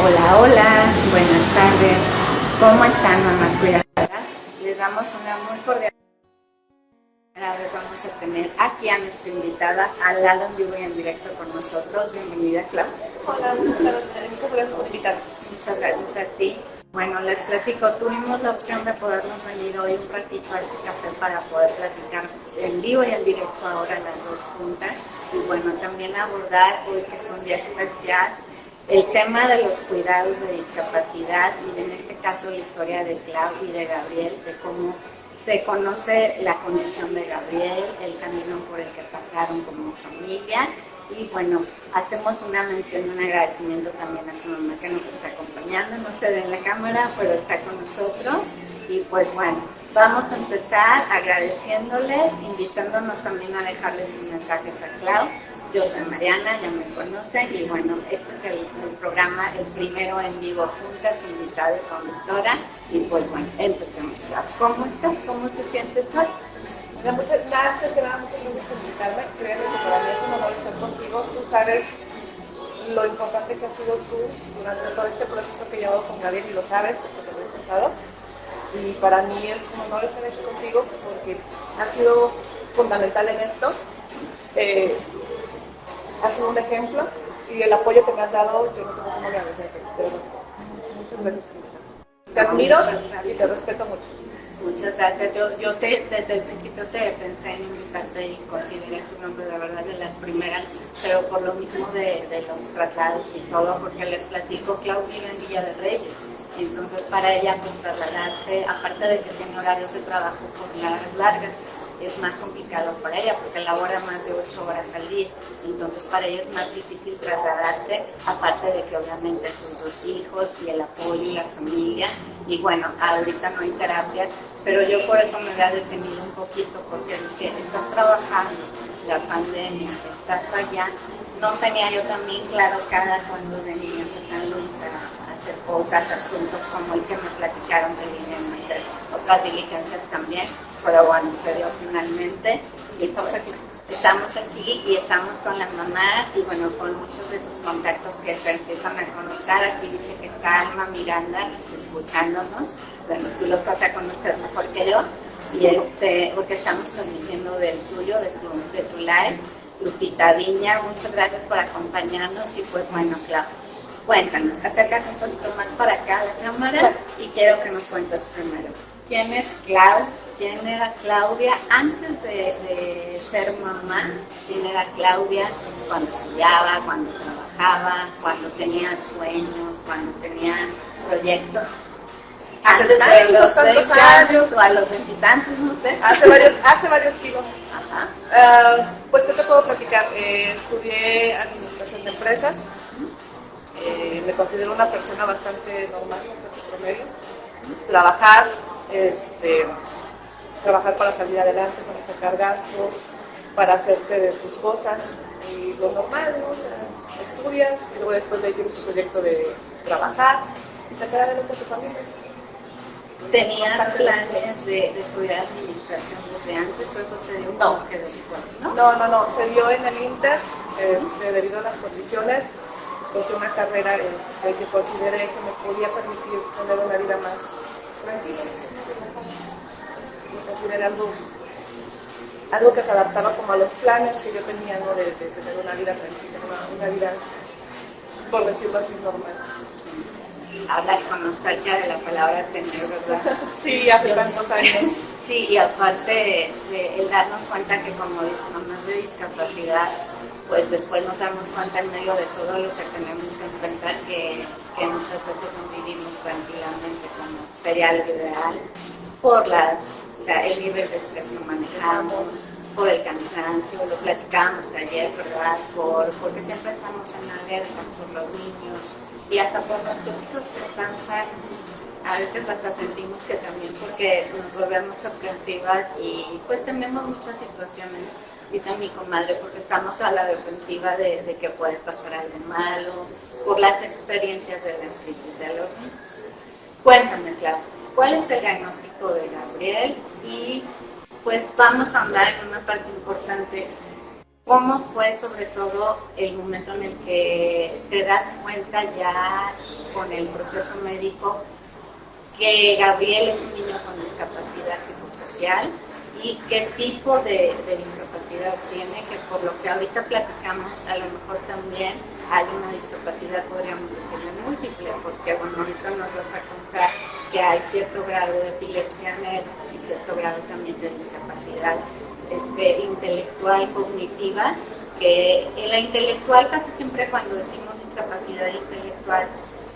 Hola, hola, buenas tardes. ¿Cómo están, mamás cuidadoras? Les damos una muy cordial. Ahora vez vamos a tener aquí a nuestra invitada al lado en vivo y en directo con nosotros. Bienvenida, Clau. Hola, buenas tardes. Muchas gracias por invitarme. Muchas gracias a ti. Bueno, les platico, tuvimos la opción de podernos venir hoy un ratito a este café para poder platicar en vivo y en directo ahora las dos juntas. Y bueno, también abordar hoy que es un día especial el tema de los cuidados de discapacidad y en este caso la historia de Clau y de Gabriel, de cómo se conoce la condición de Gabriel, el camino por el que pasaron como familia y bueno, hacemos una mención y un agradecimiento también a su mamá que nos está acompañando, no se ve en la cámara, pero está con nosotros y pues bueno, vamos a empezar agradeciéndoles, invitándonos también a dejarles sus mensajes a Clau. Yo soy Mariana, ya me conocen y bueno, este es el programa, el primero en vivo juntas, invitada y conductora y pues bueno, empecemos. ¿Cómo estás? ¿Cómo te sientes hoy? Antes que nada, muchas gracias por invitarme. Créeme que para mí es un honor estar contigo. Tú sabes lo importante que has sido tú durante todo este proceso que he llevado con Gabriel y lo sabes porque te lo he contado. Y para mí es un honor estar aquí contigo porque has sido fundamental en esto. Has sido un ejemplo y el apoyo que me has dado, yo no tengo cómo agradecerte. De verdad. Muchas gracias por invitarme. Te admiro y te respeto mucho. Muchas gracias. Yo desde el principio te pensé en invitarte y consideré tu nombre de verdad de las primeras, pero por lo mismo de los traslados y todo, porque les platico, Clau vive en Villa de Reyes, y entonces para ella pues trasladarse, aparte de que tiene horarios de trabajo por largas, es más complicado para ella porque labora más de 8 horas al día, entonces para ella es más difícil trasladarse, aparte de que obviamente sus dos hijos y el apoyo y la familia, y bueno, ahorita no hay terapias, pero yo por eso me había detenido un poquito porque dije, estás trabajando, la pandemia, estás allá, no tenía yo también claro cada cuando veníamos a San Luis a hacer cosas, asuntos como el que me platicaron de línea, hacer otras diligencias también, pero bueno, se dio finalmente y estamos aquí. Estamos aquí y estamos con las mamás y bueno, con muchos de tus contactos que se empiezan a conectar. Aquí dice que está Alma Miranda escuchándonos. Bueno, tú los vas a conocer mejor que yo. Y porque estamos transmitiendo del tuyo, de tu live. Lupita Viña, muchas gracias por acompañarnos y pues bueno, Clau, cuéntanos, acércate un poquito más para acá a la cámara y quiero que nos cuentes primero. ¿Quién es Clau? ¿Quién era Claudia antes de ser mamá? ¿Quién era Claudia cuando estudiaba, cuando trabajaba, cuando tenía sueños, cuando tenía proyectos? Hace Antes de los tantos 6 años o a los 20 tantos, no sé. Hace varios kilos. Pues, ¿qué te puedo platicar? Estudié administración de empresas. Me considero una persona bastante normal, bastante promedio. Trabajar, trabajar para salir adelante, para sacar gastos, para hacerte de tus cosas. Y lo normal, ¿no? O sea, estudias y luego después de ahí tienes tu proyecto de trabajar y sacar adelante a tu familia. ¿Tenías planes de estudiar administración desde antes o eso se dio como que después, no? No, se dio en el Inter, debido a las condiciones, escogí una carrera que consideré que me podía permitir tener una vida más tranquila. Me consideré algo que se adaptaba como a los planes que yo tenía, ¿no? de tener una vida tranquila, una vida, por decirlo así, normal. Hablas con nostalgia de la palabra tener, ¿verdad? Sí, hace tantos años. Sí, y aparte de el darnos cuenta que como mamás de discapacidad, pues después nos damos cuenta en medio de todo lo que tenemos que enfrentar que muchas veces no vivimos tranquilamente como sería lo ideal por el nivel de estrés que manejamos, por el cansancio, lo platicábamos ayer, ¿verdad? Porque siempre estamos en alerta por los niños y hasta por nuestros hijos que están sanos. A veces hasta sentimos que también porque nos volvemos ofensivas y pues tememos muchas situaciones, dice mi comadre, porque estamos a la defensiva de que puede pasar algo malo, por las experiencias de las crisis de los niños. Cuéntame, Clau, ¿cuál es el diagnóstico de Gabriel? Y pues vamos a andar en una parte importante. ¿Cómo fue sobre todo el momento en el que te das cuenta ya con el proceso médico que Gabriel es un niño con discapacidad psicosocial y qué tipo de discapacidad tiene, que por lo que ahorita platicamos, a lo mejor también hay una discapacidad, podríamos decirle múltiple, porque bueno, ahorita nos vas a contar que hay cierto grado de epilepsia en él y cierto grado también de discapacidad intelectual, cognitiva, que en la intelectual casi siempre cuando decimos discapacidad intelectual,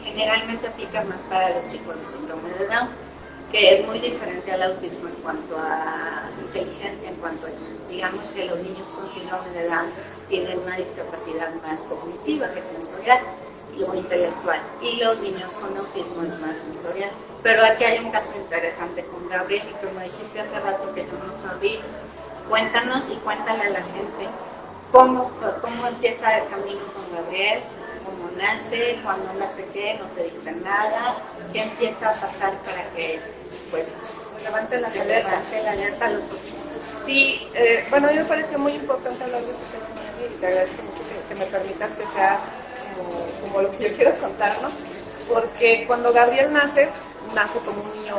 generalmente aplica más para los chicos de síndrome de Down, que es muy diferente al autismo en cuanto a inteligencia, en cuanto a eso. Digamos que los niños con síndrome de Down tienen una discapacidad más cognitiva que sensorial o intelectual, y los niños con autismo es más sensorial. Pero aquí hay un caso interesante con Gabriel, y como dijiste hace rato que yo no sabía, cuéntanos y cuéntale a la gente cómo empieza el camino con Gabriel, cómo nace, cuando nace qué, no te dicen nada, qué empieza a pasar para que pues se levante la alerta a los otros. Sí, bueno, a mí me pareció muy importante hablar de este tema, Mari, y te agradezco mucho que me permitas que sea como lo que yo quiero contar, ¿no? Porque cuando Gabriel nace como un niño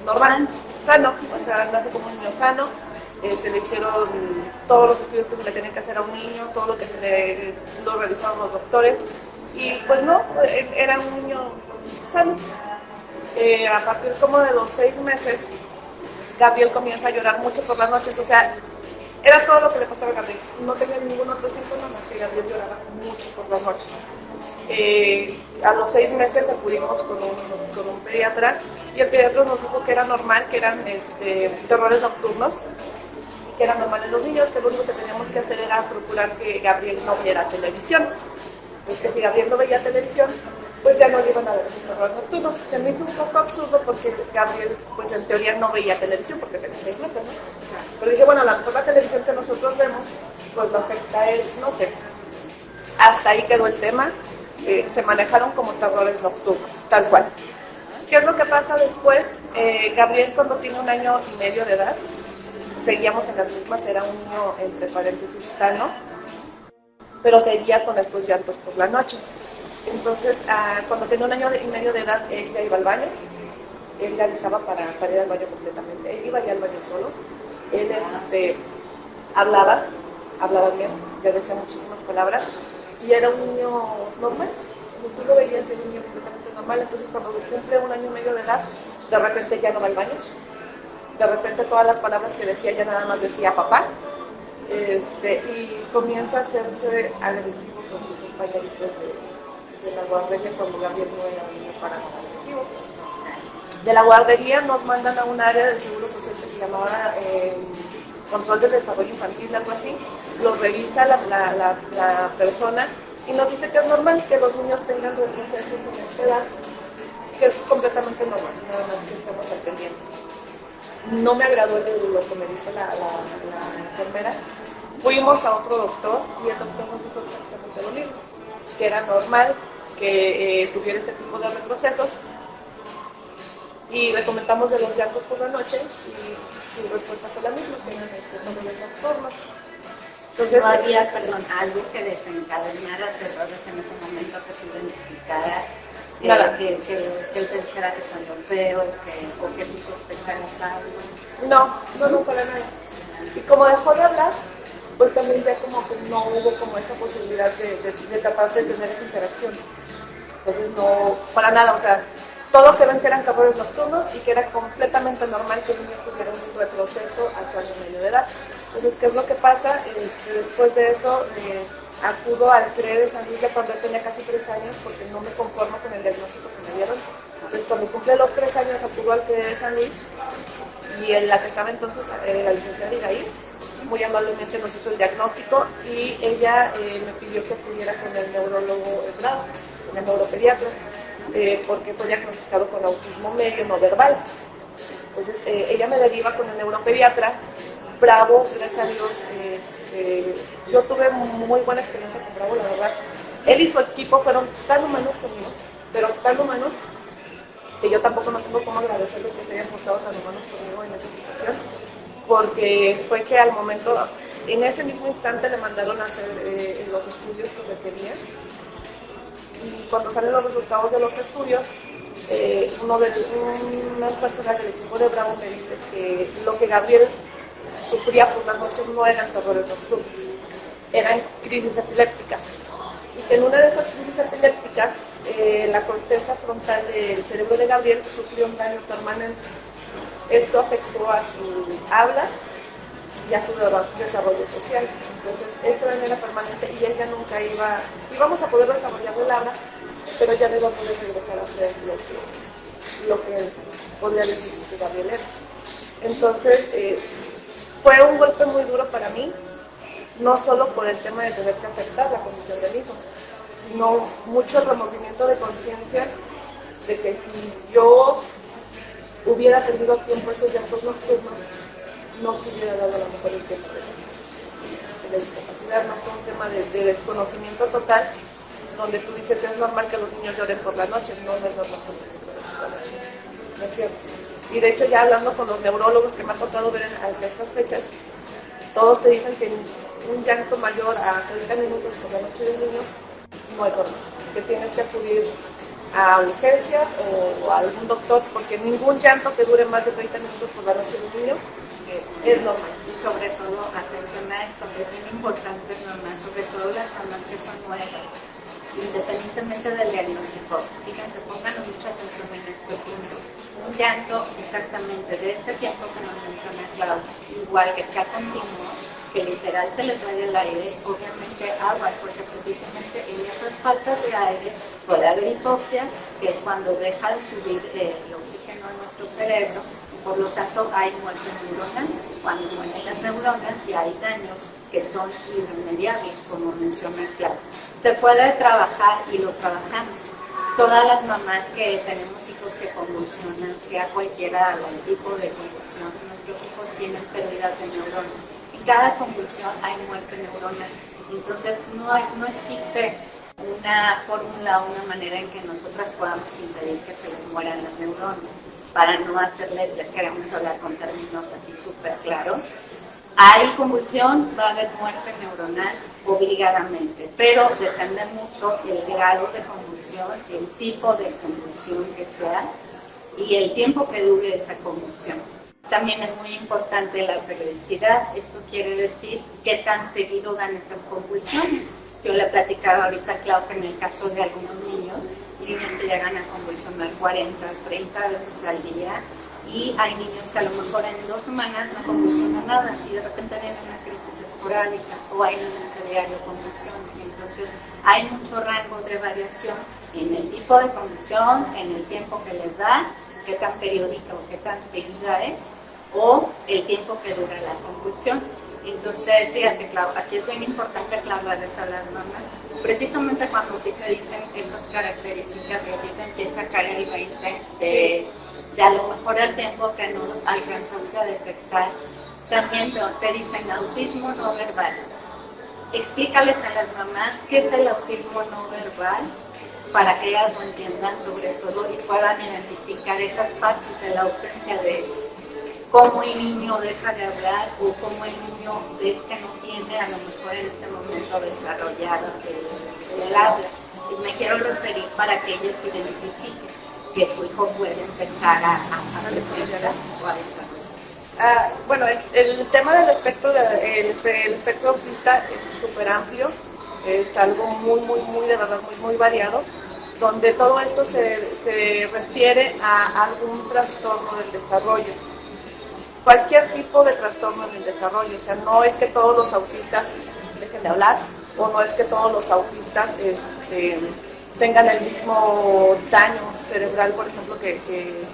normal, sano, o sea, nace como un niño sano. Se le hicieron todos los estudios que se le tenían que hacer a un niño, todo lo que lo revisaron los doctores, y pues no, era un niño sano. A partir como de los 6 meses, Gabriel comienza a llorar mucho por las noches, o sea, era todo lo que le pasaba a Gabriel, no tenía ningún otro síntoma más que Gabriel lloraba mucho por las noches. A los 6 meses acudimos con un pediatra, y el pediatra nos dijo que era normal, que eran terrores nocturnos, que era normal en los niños, que lo único que teníamos que hacer era procurar que Gabriel no viera televisión. Pues que si Gabriel no veía televisión, pues ya no le iban a ver esos terrores nocturnos. Se me hizo un poco absurdo porque Gabriel, pues en teoría no veía televisión porque tenía 6 meses, ¿no? Pero dije, bueno, a lo mejor la televisión que nosotros vemos, pues lo afecta a él, no sé. Hasta ahí quedó el tema. Se manejaron como terrores nocturnos, tal cual. ¿Qué es lo que pasa después? Gabriel, cuando tiene 1 año y medio de edad, seguíamos en las mismas, era un niño entre paréntesis sano, pero seguía con estos llantos por la noche. Entonces, cuando tenía 1 año y medio de edad, él ya iba al baño, él le avisaba para ir al baño completamente, él iba ya al baño solo, él hablaba bien, ya decía muchísimas palabras, y era un niño normal, tú lo veías, era un niño completamente normal. Entonces cuando cumple 1 año y medio de edad, de repente ya no va al baño, de repente todas las palabras que decía ya nada más decía papá, y comienza a hacerse agresivo con sus compañeritos de la guardería cuando Gabriel no era un niño para nada agresivo. De la guardería nos mandan a un área del Seguro Social que se llamaba Control del Desarrollo Infantil, algo así. Lo revisa la persona y nos dice que es normal que los niños tengan retrocesos en esta edad, que eso es completamente normal, nada más que estemos al pendiente. No me agradó lo que me dijo la enfermera. Fuimos a otro doctor y el doctor nos dijo exactamente lo mismo, que era normal que tuviera este tipo de retrocesos, y le comentamos de los llantos por la noche y su respuesta fue la misma, que eran terrores nocturnos. Entonces, no había, algo que desencadenara terrores en ese momento que tú identificaras, nada. Que él te dijera que salió feo, o que tú sospecharas algo. No, para nada. Y como dejó de hablar, pues también ya como que no hubo como esa posibilidad de tratar de tener esa interacción. Entonces no, para nada, o sea, todo quedó en que eran terrores nocturnos y que era completamente normal que el niño tuviera un retroceso a su 1 año y medio de edad. Entonces, ¿qué es lo que pasa? Después de eso, acudo al CRE de San Luis ya cuando tenía casi 3 años, porque no me conformo con el diagnóstico que me dieron. Entonces, cuando cumple los 3 años, acudo al CRE de San Luis, y en la que estaba entonces la licenciada Iraí, muy amablemente nos hizo el diagnóstico, y ella me pidió que acudiera con el neurólogo Bravo, con el neuropediatra, porque fue diagnosticado con autismo medio no verbal. Entonces ella me deriva con el neuropediatra Bravo. Gracias a Dios, yo tuve muy buena experiencia con Bravo, la verdad. Él y su equipo fueron tan humanos conmigo, pero tan humanos, que yo tampoco no tengo cómo agradecerles que se hayan portado tan humanos conmigo en esa situación. porque fue que al momento, en ese mismo instante le mandaron a hacer los estudios que requerían, y cuando salen los resultados de los estudios, una persona del equipo de Bravo me dice que lo que Gabriel sufría por las noches no eran terrores nocturnos, eran crisis epilépticas, y que en una de esas crisis epilépticas la corteza frontal del cerebro de Gabriel sufrió un daño permanente. Esto afectó a su habla y a su desarrollo social. Entonces, este daño era permanente y él ya nunca íbamos a poder desarrollar el habla, pero ya no iba a poder regresar a hacer lo que podría decir que Gabriel era. Entonces, fue un golpe muy duro para mí, no solo por el tema de tener que aceptar la condición del hijo, sino mucho remordimiento de conciencia de que si yo hubiera tenido a tiempo esos llantos nocturnos, no se hubiera dado a lo mejor el tiempo de discapacidad. No fue un tema de desconocimiento total, donde tú dices, es normal que los niños lloren por la noche. No, no es normal que los niños lloren por la noche, no es cierto. Y de hecho, ya hablando con los neurólogos que me ha tocado ver hasta estas fechas, todos te dicen que un llanto mayor a 30 minutos por la noche del niño no es normal, que tienes que acudir a urgencias o a algún doctor, porque ningún llanto que dure más de 30 minutos por la noche del niño es normal. Y sobre todo, atención a esto, que es bien importante, mamás, sobre todo las mamás que son nuevas, independientemente del diagnóstico. Fíjense, pónganos mucha atención en este punto. Un llanto exactamente de este tiempo que nos menciona Clau, igual que sea continuo, que literal se les vaya el aire, obviamente aguas, porque precisamente en esas faltas de aire puede haber hipoxias, que es cuando deja de subir el oxígeno a nuestro cerebro, y por lo tanto hay muerte neuronal. Cuando mueren las neuronas y hay daños que son irremediables, como menciona Clau. Se puede trabajar y lo trabajamos. Todas las mamás que tenemos hijos que convulsionan, sea cualquiera el tipo de convulsión, nuestros hijos tienen pérdidas de neuronas. En cada convulsión hay muerte neuronal. Entonces no existe una fórmula o una manera en que nosotras podamos impedir que se les mueran las neuronas. Para no hacerles, les queremos hablar con términos así súper claros. Hay convulsión, va a haber muerte neuronal obligadamente, pero depende mucho el grado de convulsión, el tipo de convulsión que sea y el tiempo que dure esa convulsión. También es muy importante la periodicidad, esto quiere decir qué tan seguido dan esas convulsiones. Yo le platicaba ahorita, Clau, que en el caso de algunos niños que llegan a convulsionar 40, 30 veces al día, y hay niños que a lo mejor en 2 semanas no convulsionan nada y de repente viene una crisis esporádica, o hay niños que diario convulsionan. Entonces hay mucho rango de variación en el tipo de convulsión, en el tiempo que les da, qué tan periódica o qué tan seguida es, o el tiempo que dura la convulsión. Entonces, fíjate, Clau, aquí es bien importante aclararles a las mamás, precisamente cuando te dicen estas características y a ti te empieza a caer el 20 de a lo mejor el tiempo que no alcanzaste a detectar. También te dicen autismo no verbal. Explícales a las mamás qué es el autismo no verbal para que ellas lo entiendan sobre todo y puedan identificar esas partes de la ausencia de cómo el niño deja de hablar o cómo el niño ves que no tiene a lo mejor en ese momento desarrollado el habla. Y me quiero referir para que ellas identifiquen que su hijo puede empezar a presentar o a desarrollar. Bueno, el tema del espectro, el espectro autista es súper amplio, es algo muy de verdad, muy variado, donde todo esto se refiere a algún trastorno del desarrollo. Cualquier tipo de trastorno en el desarrollo, o sea, no es que todos los autistas dejen de hablar, o no es que todos los autistas tengan el mismo daño cerebral, por ejemplo, que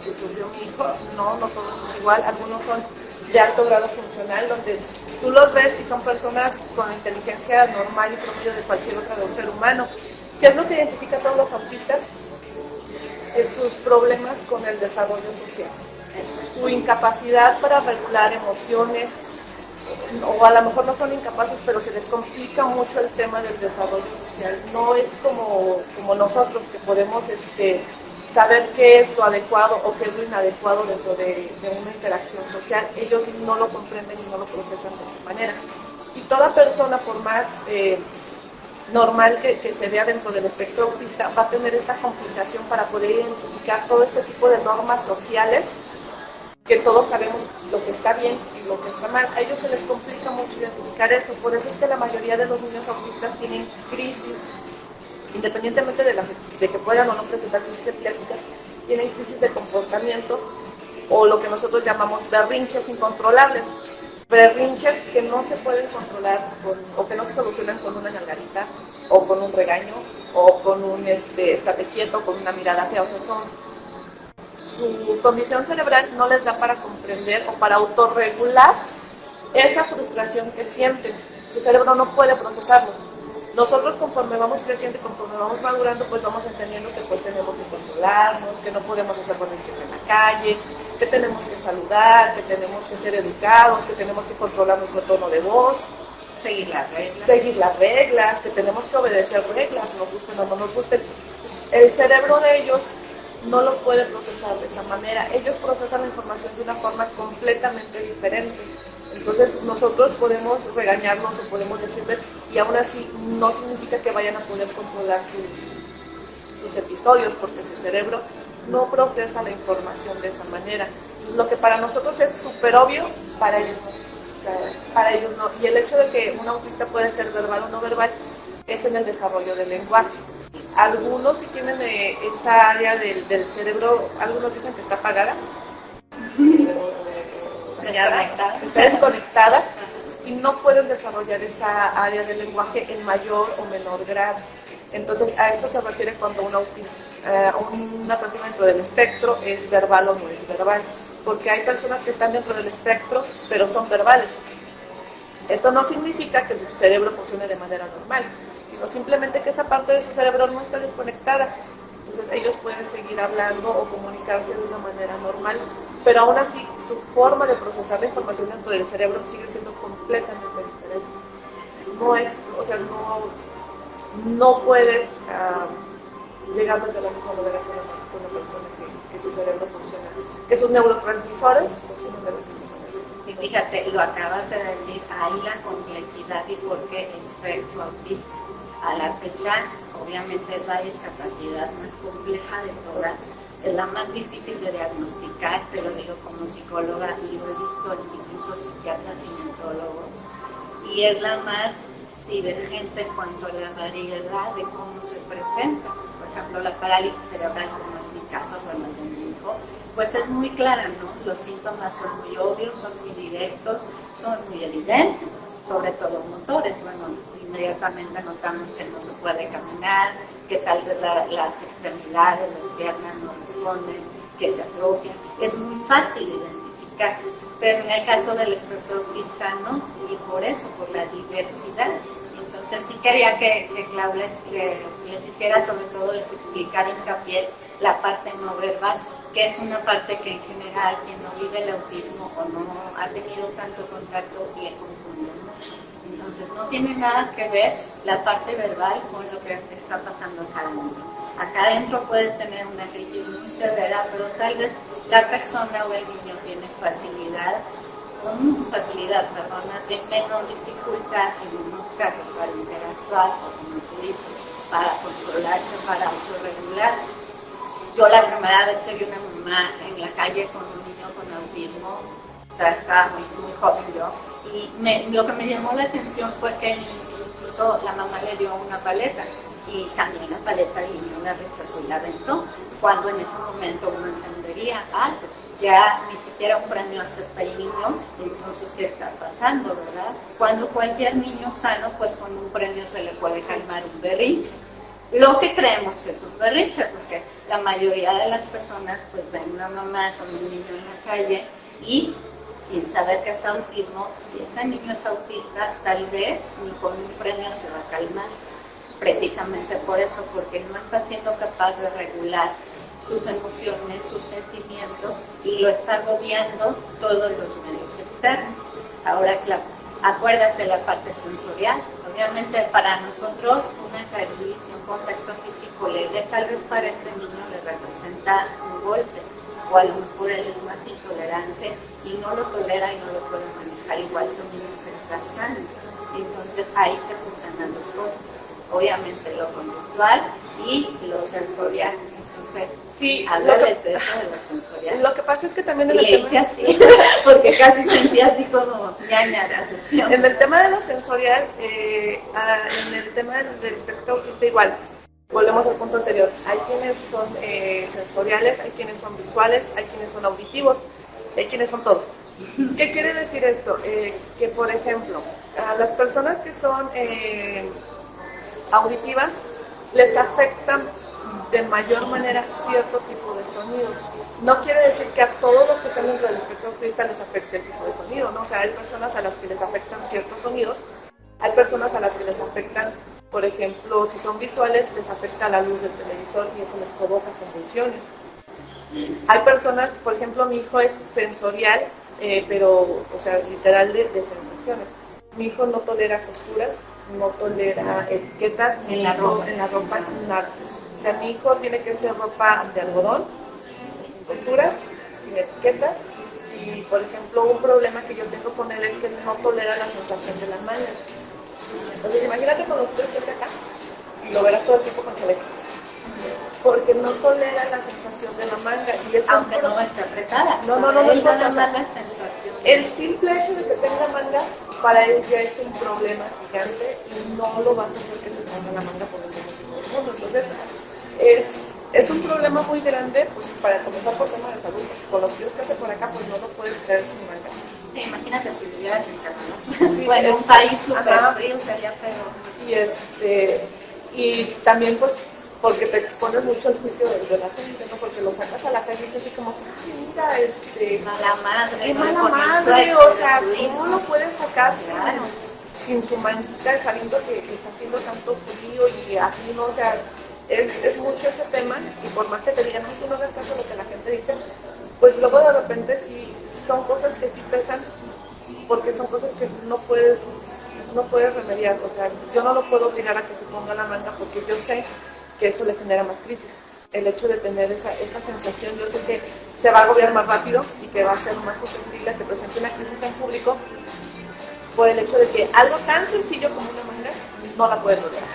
sufrió mi hijo. No todos es igual. Algunos son de alto grado funcional, donde tú los ves y son personas con la inteligencia normal y promedio de cualquier otro ser humano. ¿Qué es lo que identifica a todos los autistas? Es sus problemas con el desarrollo social, es su incapacidad para regular emociones, o a lo mejor no son incapaces, pero se les complica mucho el tema del desarrollo social. No es como nosotros, que podemos saber qué es lo adecuado o qué es lo inadecuado dentro de una interacción social. Ellos no lo comprenden y no lo procesan de esa manera. Y toda persona, por más normal que se vea dentro del espectro autista, va a tener esta complicación para poder identificar todo este tipo de normas sociales, que todos sabemos lo que está bien y lo que está mal. A ellos se les complica mucho identificar eso. Por eso es que la mayoría de los niños autistas tienen crisis, independientemente de que puedan o no presentar crisis epilépticas, tienen crisis de comportamiento, o lo que nosotros llamamos berrinches incontrolables. Berrinches que no se pueden controlar o que no se solucionan con una nalgadita o con un regaño o con un estate quieto, con una mirada fea. O sea, su condición cerebral no les da para comprender o para autorregular esa frustración que sienten. Su cerebro no puede procesarlo. Nosotros, conforme vamos creciendo y conforme vamos madurando, pues vamos entendiendo que pues tenemos que controlarnos, que no podemos hacer berrinches en la calle, que tenemos que saludar, que tenemos que ser educados, que tenemos que controlar nuestro tono de voz, seguir las reglas, que tenemos que obedecer reglas, nos gusten o no nos gusten. Pues el cerebro de ellos no lo puede procesar de esa manera. Ellos procesan la información de una forma completamente diferente. Entonces nosotros podemos regañarlos o podemos decirles, y aún así no significa que vayan a poder controlar sus episodios, porque su cerebro no procesa la información de esa manera. Entonces lo que para nosotros es súper obvio, para ellos no. O sea, para ellos no. Y el hecho de que un autista puede ser verbal o no verbal es en el desarrollo del lenguaje. Algunos sí tienen esa área del cerebro, algunos dicen que está apagada, está desconectada, y no pueden desarrollar esa área del lenguaje en mayor o menor grado. Entonces a eso se refiere cuando un autista, una persona dentro del espectro es verbal o no es verbal, porque hay personas que están dentro del espectro pero son verbales. Esto no significa que su cerebro funcione de manera normal, sino simplemente que esa parte de su cerebro no está desconectada. Entonces ellos pueden seguir hablando o comunicarse de una manera normal, pero aún así su forma de procesar la información dentro del cerebro sigue siendo completamente diferente. No es, o sea, no puedes llegar desde la misma manera con una persona que su cerebro funciona, que sus neurotransmisores funcionan de la misma manera. Sí, fíjate, lo acabas de decir, ahí la complejidad y por qué espectro autista. A la fecha, obviamente es la discapacidad más compleja de todas, es la más difícil de diagnosticar, te lo digo como psicóloga y lo he visto en incluso psiquiatras y neurólogos, y es la más divergente en cuanto a la variedad de cómo se presenta. Por ejemplo, la parálisis cerebral, como es mi caso, bueno, el de mi hijo, pues es muy clara, ¿no? Los síntomas son muy obvios, son muy directos, son muy evidentes, sobre todo motores. Bueno, inmediatamente notamos que no se puede caminar, que tal vez las extremidades, las piernas no responden, que se atrofian. Es muy fácil identificar, pero en el caso del espectro autista no, y por eso, por la diversidad. Entonces sí quería que Clau les hiciera, sobre todo les explicara hincapié la parte no verbal, que es una parte que en general quien no vive el autismo o no ha tenido tanto contacto le confunde mucho. Entonces no tiene nada que ver la parte verbal con lo que está pasando en cada niño. Acá adentro puede tener una crisis muy severa, pero tal vez la persona o el niño tiene facilidad, más bien menor dificultad en unos casos para interactuar, o como tú dices, para controlarse, para autorregularse. Yo la primera vez que vi una mamá en la calle con un niño con autismo, estaba muy joven yo, y lo que me llamó la atención fue que incluso la mamá le dio una paleta, y también la paleta el niño la rechazó y la aventó, cuando en ese momento uno entendería, pues ya ni siquiera un premio acepta el niño, entonces ¿qué está pasando, verdad? Cuando cualquier niño sano, pues con un premio se le puede calmar un berrinche. Lo que creemos que es un berrinche, porque la mayoría de las personas pues ven una mamá con un niño en la calle y sin saber que es autismo, si ese niño es autista, tal vez ni con un premio se va a calmar. Precisamente por eso, porque no está siendo capaz de regular sus emociones, sus sentimientos, y lo está agobiando todos los medios externos. Ahora, claro, acuérdate la parte sensorial, Obviamente para nosotros una caricia, un contacto físico leve, tal vez para ese niño le representa un golpe, o a lo mejor él es más intolerante y no lo tolera y no lo puede manejar igual que un niño que está sano. Entonces ahí se juntan las dos cosas, obviamente lo conductual y lo sensorial. Entonces, sí, háblales de eso, de lo sensorial. Lo que pasa es que también en el tema... así, porque casi sentía así como ñaña la sesión. En el tema de lo sensorial, en el tema del espectro autista igual, volvemos al punto anterior. Hay quienes son sensoriales, hay quienes son visuales, hay quienes son auditivos, hay quienes son todo. ¿Qué quiere decir esto? Que, por ejemplo, a las personas que son auditivas les afectan de mayor manera cierto tipo de sonidos. No quiere decir que a todos los que están dentro del espectro autista les afecte el tipo de sonido, ¿no? O sea, hay personas a las que les afectan ciertos sonidos, hay personas a las que les afectan, por ejemplo, si son visuales, les afecta la luz del televisor y eso les provoca convulsiones. Hay personas, por ejemplo, mi hijo es sensorial, pero, o sea, literal de sensaciones. Mi hijo no tolera costuras, no tolera etiquetas en la ropa, nada. O sea, mi hijo tiene que ser ropa de algodón, sin costuras, sin etiquetas. Y, por ejemplo, un problema que yo tengo con él es que no tolera la sensación de la manga. Entonces, imagínate cuando tú estés acá y lo verás todo el tiempo con chaleco. Porque no tolera la sensación de la manga. Y eso aunque no esté apretada. No importa. Nada más la sensación. El simple hecho de que tenga manga, para él ya es un problema gigante y no lo vas a hacer que se ponga la manga por el motivo del mundo. Entonces, es un problema muy grande, pues para comenzar por tema de salud, porque con los fríos que hace por acá, pues no lo puedes traer sin manga. Sí, imagínate si vivieras en Canadá. Sí, bueno, un país súper frío sería peor. Y también, pues, porque te expones mucho al juicio de la gente, ¿no? Porque lo sacas a la calle y dices así como, mira, mala madre, qué mala madre, o sea, ¿cómo lo puedes sacar sin su manguita sabiendo que está haciendo tanto frío y así, ¿no? O sea, es mucho ese tema y por más que te digan, ay, tú no hagas caso a lo que la gente dice, pues luego de repente sí, son cosas que sí pesan porque son cosas que no puedes remediar, o sea, yo no lo puedo obligar a que se ponga la manga porque yo sé que eso le genera más crisis. El hecho de tener esa sensación, yo sé que se va a agobiar más rápido y que va a ser más susceptible a que presente una crisis en público por el hecho de que algo tan sencillo como una manga no la puede tolerar.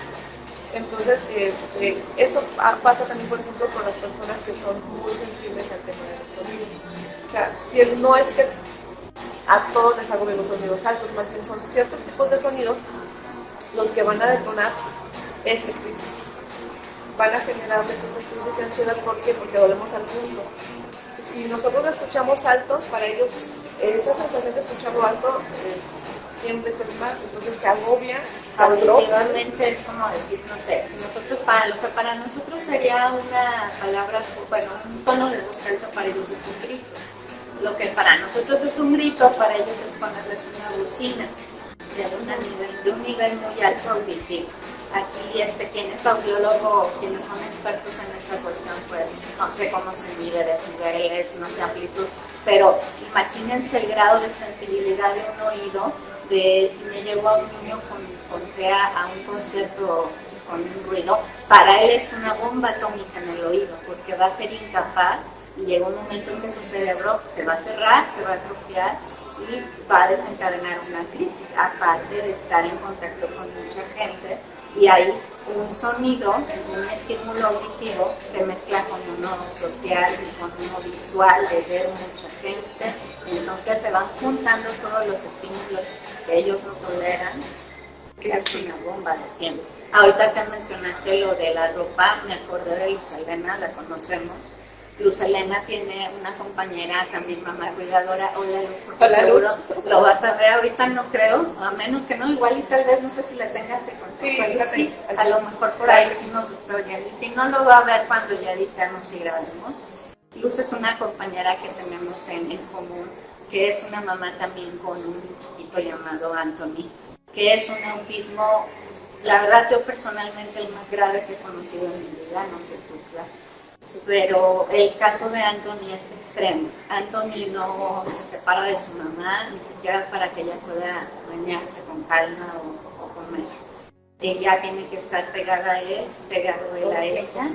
Entonces, eso pasa también, por ejemplo, con las personas que son muy sensibles al tema de los sonidos. O sea, si no es que a todos les agobien los sonidos altos, más bien son ciertos tipos de sonidos los que van a detonar estas crisis. Van a generarles estas crisis de ansiedad. ¿Por qué? Porque volvemos al punto. Si nosotros lo escuchamos alto, para ellos esa sensación de escucharlo alto es 100 veces más, entonces se agobia. Auditivamente es como decir, no sé, si nosotros lo que para nosotros sería una palabra, bueno, un tono de voz alto, para ellos es un grito. Lo que para nosotros es un grito, para ellos es ponerles una bocina de un nivel muy alto auditivo. Aquí quien es audiólogo, quienes son expertos en esta cuestión, pues no sé cómo se mide decibeles, no sé amplitud, pero imagínense el grado de sensibilidad de un oído, de si me llevo a un niño con TEA a un concierto con un ruido, para él es una bomba atómica en el oído, porque va a ser incapaz y llega un momento en que su cerebro se va a cerrar, se va a atrofiar y va a desencadenar una crisis, aparte de estar en contacto con mucha gente. Y hay un sonido, un estímulo auditivo, se mezcla con uno social y con uno visual, de ver mucha gente. Entonces se van juntando todos los estímulos que ellos no toleran, que es una bomba de tiempo. Ahorita que mencionaste lo de la ropa, me acordé de Luz Elena, la conocemos. Luz Elena tiene una compañera, también mamá cuidadora. Hola Luz, porque hola, seguro Luz. Lo vas a ver ahorita, no creo, a menos que no, igual y tal vez, no sé si la tengas en contacto. Sí, a lo mejor por ahí sí nos está oyendo. Y si no, lo va a ver cuando ya editamos y grabemos. Luz es una compañera que tenemos en común, que es una mamá también con un chiquito llamado Anthony, que es un autismo, la verdad yo personalmente el más grave que he conocido en mi vida, no sé tú, claro. Pero el caso de Anthony es extremo. Anthony no se separa de su mamá, ni siquiera para que ella pueda bañarse con calma o comer. ella tiene que estar pegado él a ella,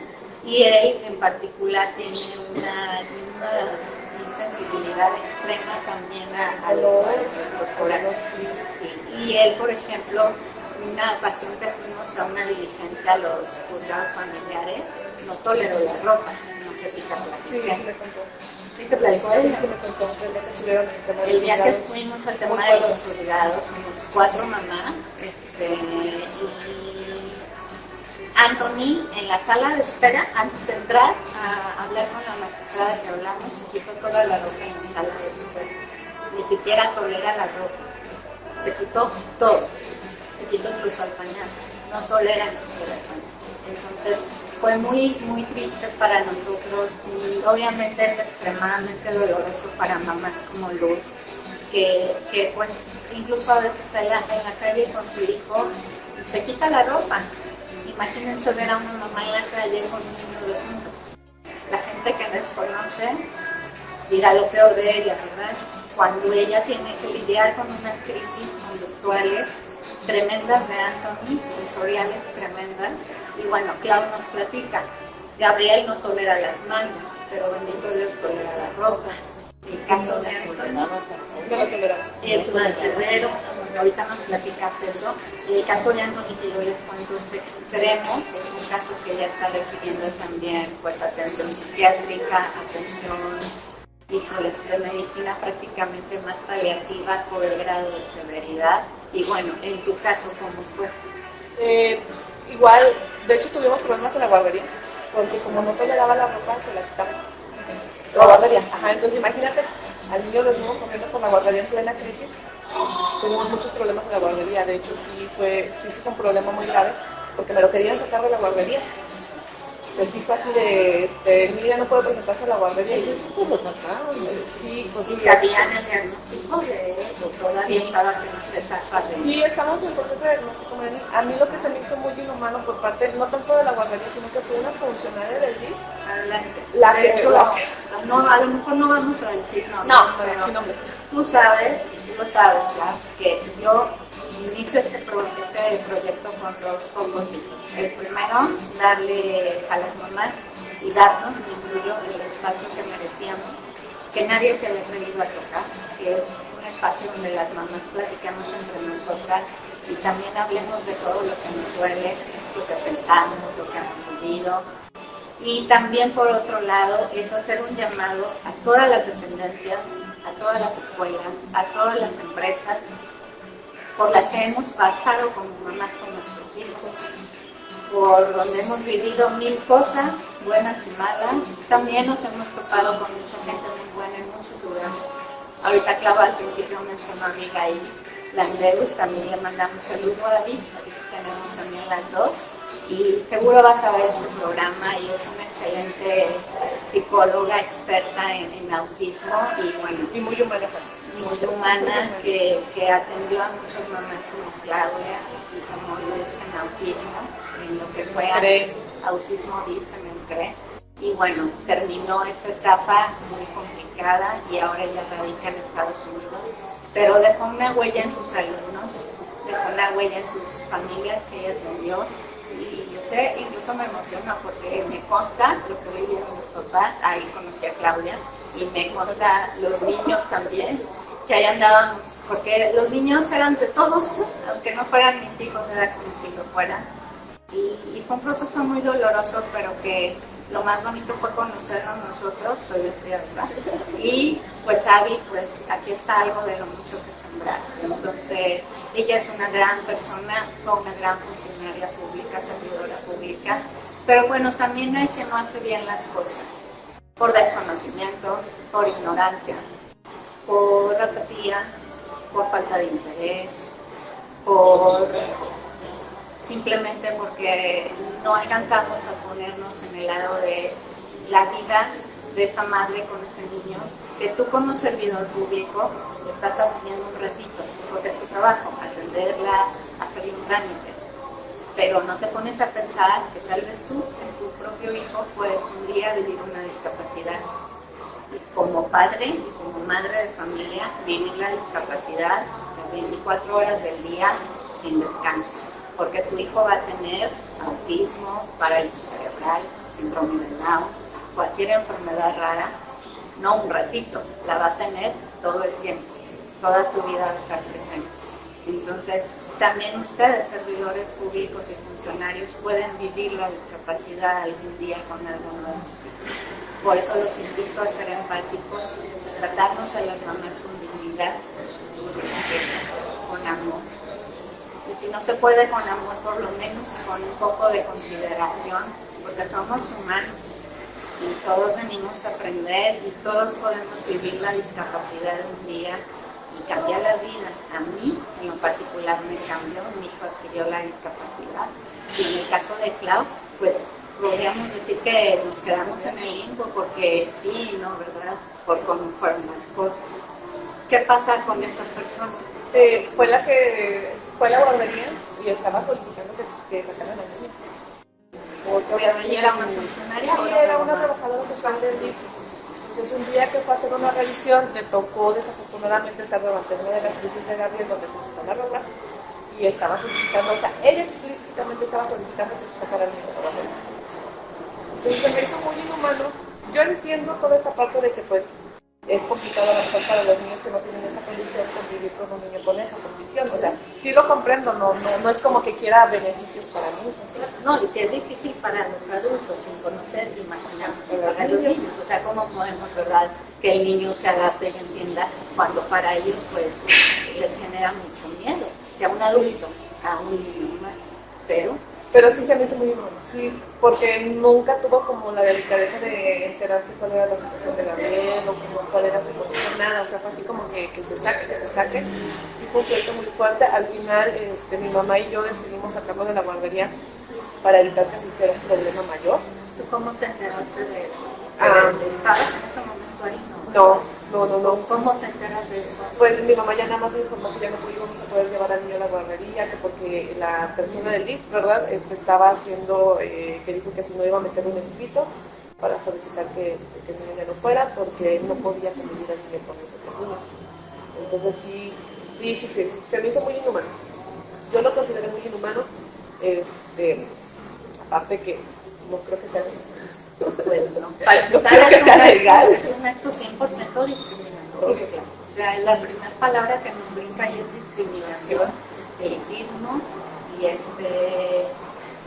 y él en particular tiene una sensibilidad extrema también a lo corporal. Sí. Y él, por ejemplo, una ocasión que fuimos a una diligencia a los juzgados familiares, no toleró la ropa, no sé si te platiqué. Sí, sí me contó. ¿Sí te platicó ella? Sí, me contó. El día que fuimos al tema de los juzgados, fuimos 4 mamás, y Anthony en la sala de espera, antes de entrar a hablar con la magistrada que hablamos, se quitó toda la ropa en la sala de espera. Ni siquiera tolera la ropa. Se quitó todo. Se quitó incluso el pañal. No tolera ni siquiera el pañal. Entonces fue muy, muy triste para nosotros y obviamente es extremadamente doloroso para mamás como Luz, que pues incluso a veces en la calle con su hijo se quita la ropa. Imagínense ver a una mamá en la calle con un niño de 5. La gente que desconoce dirá lo peor de ella, ¿verdad? Cuando ella tiene que lidiar con unas crisis conductuales tremendas de Anthony, sensoriales tremendas, y bueno, Clau nos platica, Gabriel no tolera las mangas, pero bendito Dios tolera la ropa. El caso de Anthony es más severo, ahorita nos platicas eso. Y el caso de Anthony, que yo les cuento, es extremo, es un caso que ella está requiriendo también pues atención psiquiátrica, atención, híjoles, de medicina prácticamente más paliativa por el grado de severidad. Y bueno, en tu caso, ¿cómo fue? Igual, de hecho tuvimos problemas en la guardería, porque como no toleraba la ropa, se la quitaba. La guardería, ajá, entonces imagínate al niño desnudo comiendo con la guardería en plena crisis. Tuvimos muchos problemas en la guardería, de hecho sí fue un problema muy grave, porque me lo querían sacar de la guardería. Pues sí fue así de, Emilia no puede presentarse a la guardería. Y yo, lo sacaron. Sí, ¿Y sabían el diagnóstico de él? ¿O todavía estabas en esa etapa de...? Sí, estamos en proceso de diagnóstico. A mí lo que se me hizo muy inhumano por parte, no tanto de la guardería, sino que fue una funcionaria del DIF. De hecho, no, a lo mejor no vamos a decir nombres, pero sin nombres. Tú sabes, claro, que yo inicio este proyecto con 2 propósitos. El primero, darles a las mamás y darnos, me incluyo, el espacio que merecíamos, que nadie se había atrevido a tocar, que es un espacio donde las mamás platicamos entre nosotras y también hablemos de todo lo que nos duele, lo que pensamos, lo que hemos vivido. Y también, por otro lado, es hacer un llamado a todas las dependencias, a todas las escuelas, a todas las empresas por las que hemos pasado como mamás con nuestros hijos, por donde hemos vivido 1000 cosas, buenas y malas. También nos hemos topado con mucha gente muy buena en muchos lugares. Ahorita Clau al principio mencionó a Abigail Landeus, también le mandamos saludo a David, tenemos también las dos. Y seguro vas a ver este programa y es una excelente psicóloga experta en autismo y bueno, y muy humana también. Muy humana que atendió a muchas mamás como Claudia y como Luz en autismo, en lo que fue autismo DIF en el CRE. Y bueno, terminó esa etapa muy complicada y ahora ella radica en Estados Unidos, pero dejó una huella en sus alumnos, dejó una huella en sus familias que ella atendió. Y yo sé, incluso me emociona porque me consta lo que vivieron mis papás, ahí conocí a Claudia, y me consta los niños también, que ahí andábamos, porque los niños eran de todos, aunque no fueran mis hijos, era como si lo fueran. Y fue un proceso muy doloroso, pero que lo más bonito fue conocernos nosotros, soy de Friedland. Y pues Abby, pues aquí está algo de lo mucho que sembraste. Entonces, ella es una gran persona, fue una gran funcionaria pública, servidora pública, pero bueno, también hay que no hace bien las cosas, por desconocimiento, por ignorancia, por apatía, por falta de interés, por simplemente porque no alcanzamos a ponernos en el lado de la vida de esa madre con ese niño, que tú como servidor público estás atendiendo un ratito, porque es tu trabajo, atenderla, hacerle un trámite, pero no te pones a pensar que tal vez tú, en tu propio hijo, puedes un día vivir una discapacidad. Como padre y como madre de familia, vivir la discapacidad las 24 horas del día sin descanso. porque tu hijo va a tener autismo, parálisis cerebral, síndrome de Down, cualquier enfermedad rara, no un ratito, la va a tener todo el tiempo, toda tu vida va a estar presente. Entonces, también ustedes, servidores públicos y funcionarios, pueden vivir la discapacidad algún día con alguno de sus hijos. Por eso los invito a ser empáticos, a tratarnos a las mamás con dignidad, con amor. Y si no se puede con amor, por lo menos con un poco de consideración, porque somos humanos y todos venimos a aprender y todos podemos vivir la discapacidad un día y cambiar la vida. A mí, en lo particular, me cambió, mi hijo adquirió la discapacidad. Y en el caso de Clau, pues podríamos decir que nos quedamos en el limbo porque sí, no, ¿verdad? Por cómo fueron las cosas. ¿Qué pasa con esa persona? Fue la que fue a la guardería y estaba solicitando que sacaran a la niña. Pero ella era una funcionaria. Sí, era una trabajadora social del DIF. Entonces un día que fue a hacer una revisión, le tocó desafortunadamente estar durante una de las crisis de Gabriel donde se quitó la ropa y estaba solicitando, o sea, ella explícitamente estaba solicitando que se sacara el niño de la guardería. Entonces se me hizo muy inhumano. Yo entiendo toda esta parte de que pues es complicado a lo mejor para los niños que no tienen esa condición convivir con un niño con esa condición. O sea, sí lo comprendo, no es como que quiera beneficios para mí. No, y si es difícil para los adultos sin conocer, imagínate para los niños. O sea, ¿cómo podemos, verdad, que el niño se adapte y entienda cuando para ellos pues les genera mucho miedo? Sea un adulto, a un niño más. Pero sí se me hizo muy inhumano, sí, porque nunca tuvo como la delicadeza de enterarse cuál era la situación de Gabriel o como cuál era su condición, nada, o sea, fue así como que se saque, sí fue un proyecto muy fuerte. Al final mi mamá y yo decidimos sacarlo de la guardería para evitar que se hiciera un problema mayor. ¿Tú cómo te enteraste de eso? ¿Estabas en ese momento ahí? No. ¿Cómo te enteras de eso? Pues mi mamá ya nada más me informó que ya no íbamos a poder llevar al niño a la guardería, que porque la persona del DIF, ¿verdad? Estaba haciendo, que dijo que si no iba a meter un escrito para solicitar que el niño ya no fuera, porque no podía convivir al niño con nosotros niños. Entonces sí, se me hizo muy inhumano. Yo lo consideré muy inhumano, aparte que no creo que sea pues no, para empezar es un acto 100% discriminatorio. O sea, es la primera palabra que nos brinca y es discriminación, elitismo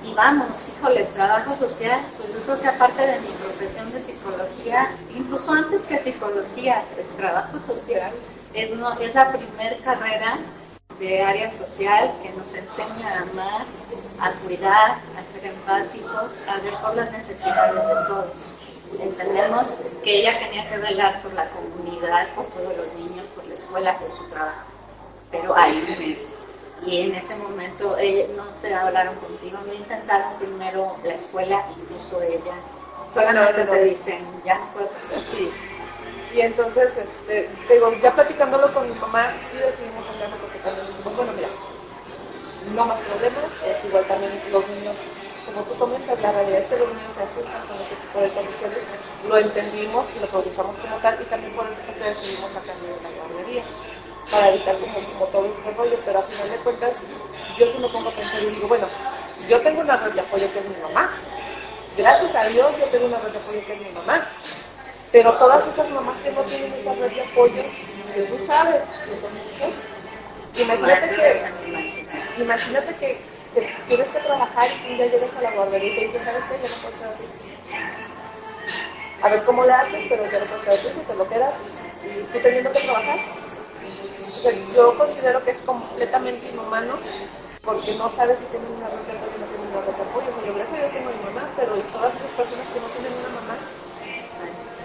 y vamos, híjoles, trabajo social. Pues yo creo que aparte de mi profesión de psicología, incluso antes que psicología, pues trabajo social es la primera carrera de área social que nos enseña a amar, a cuidar, a ser empáticos, a ver por las necesidades de todos. Entendemos que ella tenía que velar por la comunidad, por todos los niños, por la escuela, por su trabajo, pero hay límites. Y en ese momento no te hablaron contigo, no intentaron primero la escuela, incluso ella, solamente te dicen, ya no puede pasar. Sí. Y entonces, digo, ya platicándolo con mi mamá, sí decidimos hablarlo porque también dijimos, bueno, mira, no más problemas, igual también los niños, como tú comentas, la realidad es que los niños se asustan con este tipo de condiciones, lo entendimos y lo procesamos como tal, y también por eso que decidimos sacarlo de la guardería, para evitar como todo este rollo, pero a final de cuentas, yo sí me pongo a pensar y digo, bueno, yo tengo una red de apoyo que es mi mamá, gracias a Dios yo tengo una red de apoyo que es mi mamá, pero todas esas mamás que no tienen esa red de apoyo, que tú sabes, que son muchas, imagínate que tienes que trabajar y un día llegas a la guardería y te dicen, ¿sabes qué? Ya no puedo estar así. A ver cómo le haces, pero ya no puedes estar así, te lo quedas y tú teniendo que trabajar. O sea, yo considero que es completamente inhumano porque no sabes si tienen una red de apoyo o no tienen una red de apoyo. O sea, yo gracias a Dios tengo mi mamá, pero todas esas personas que no tienen una mamá,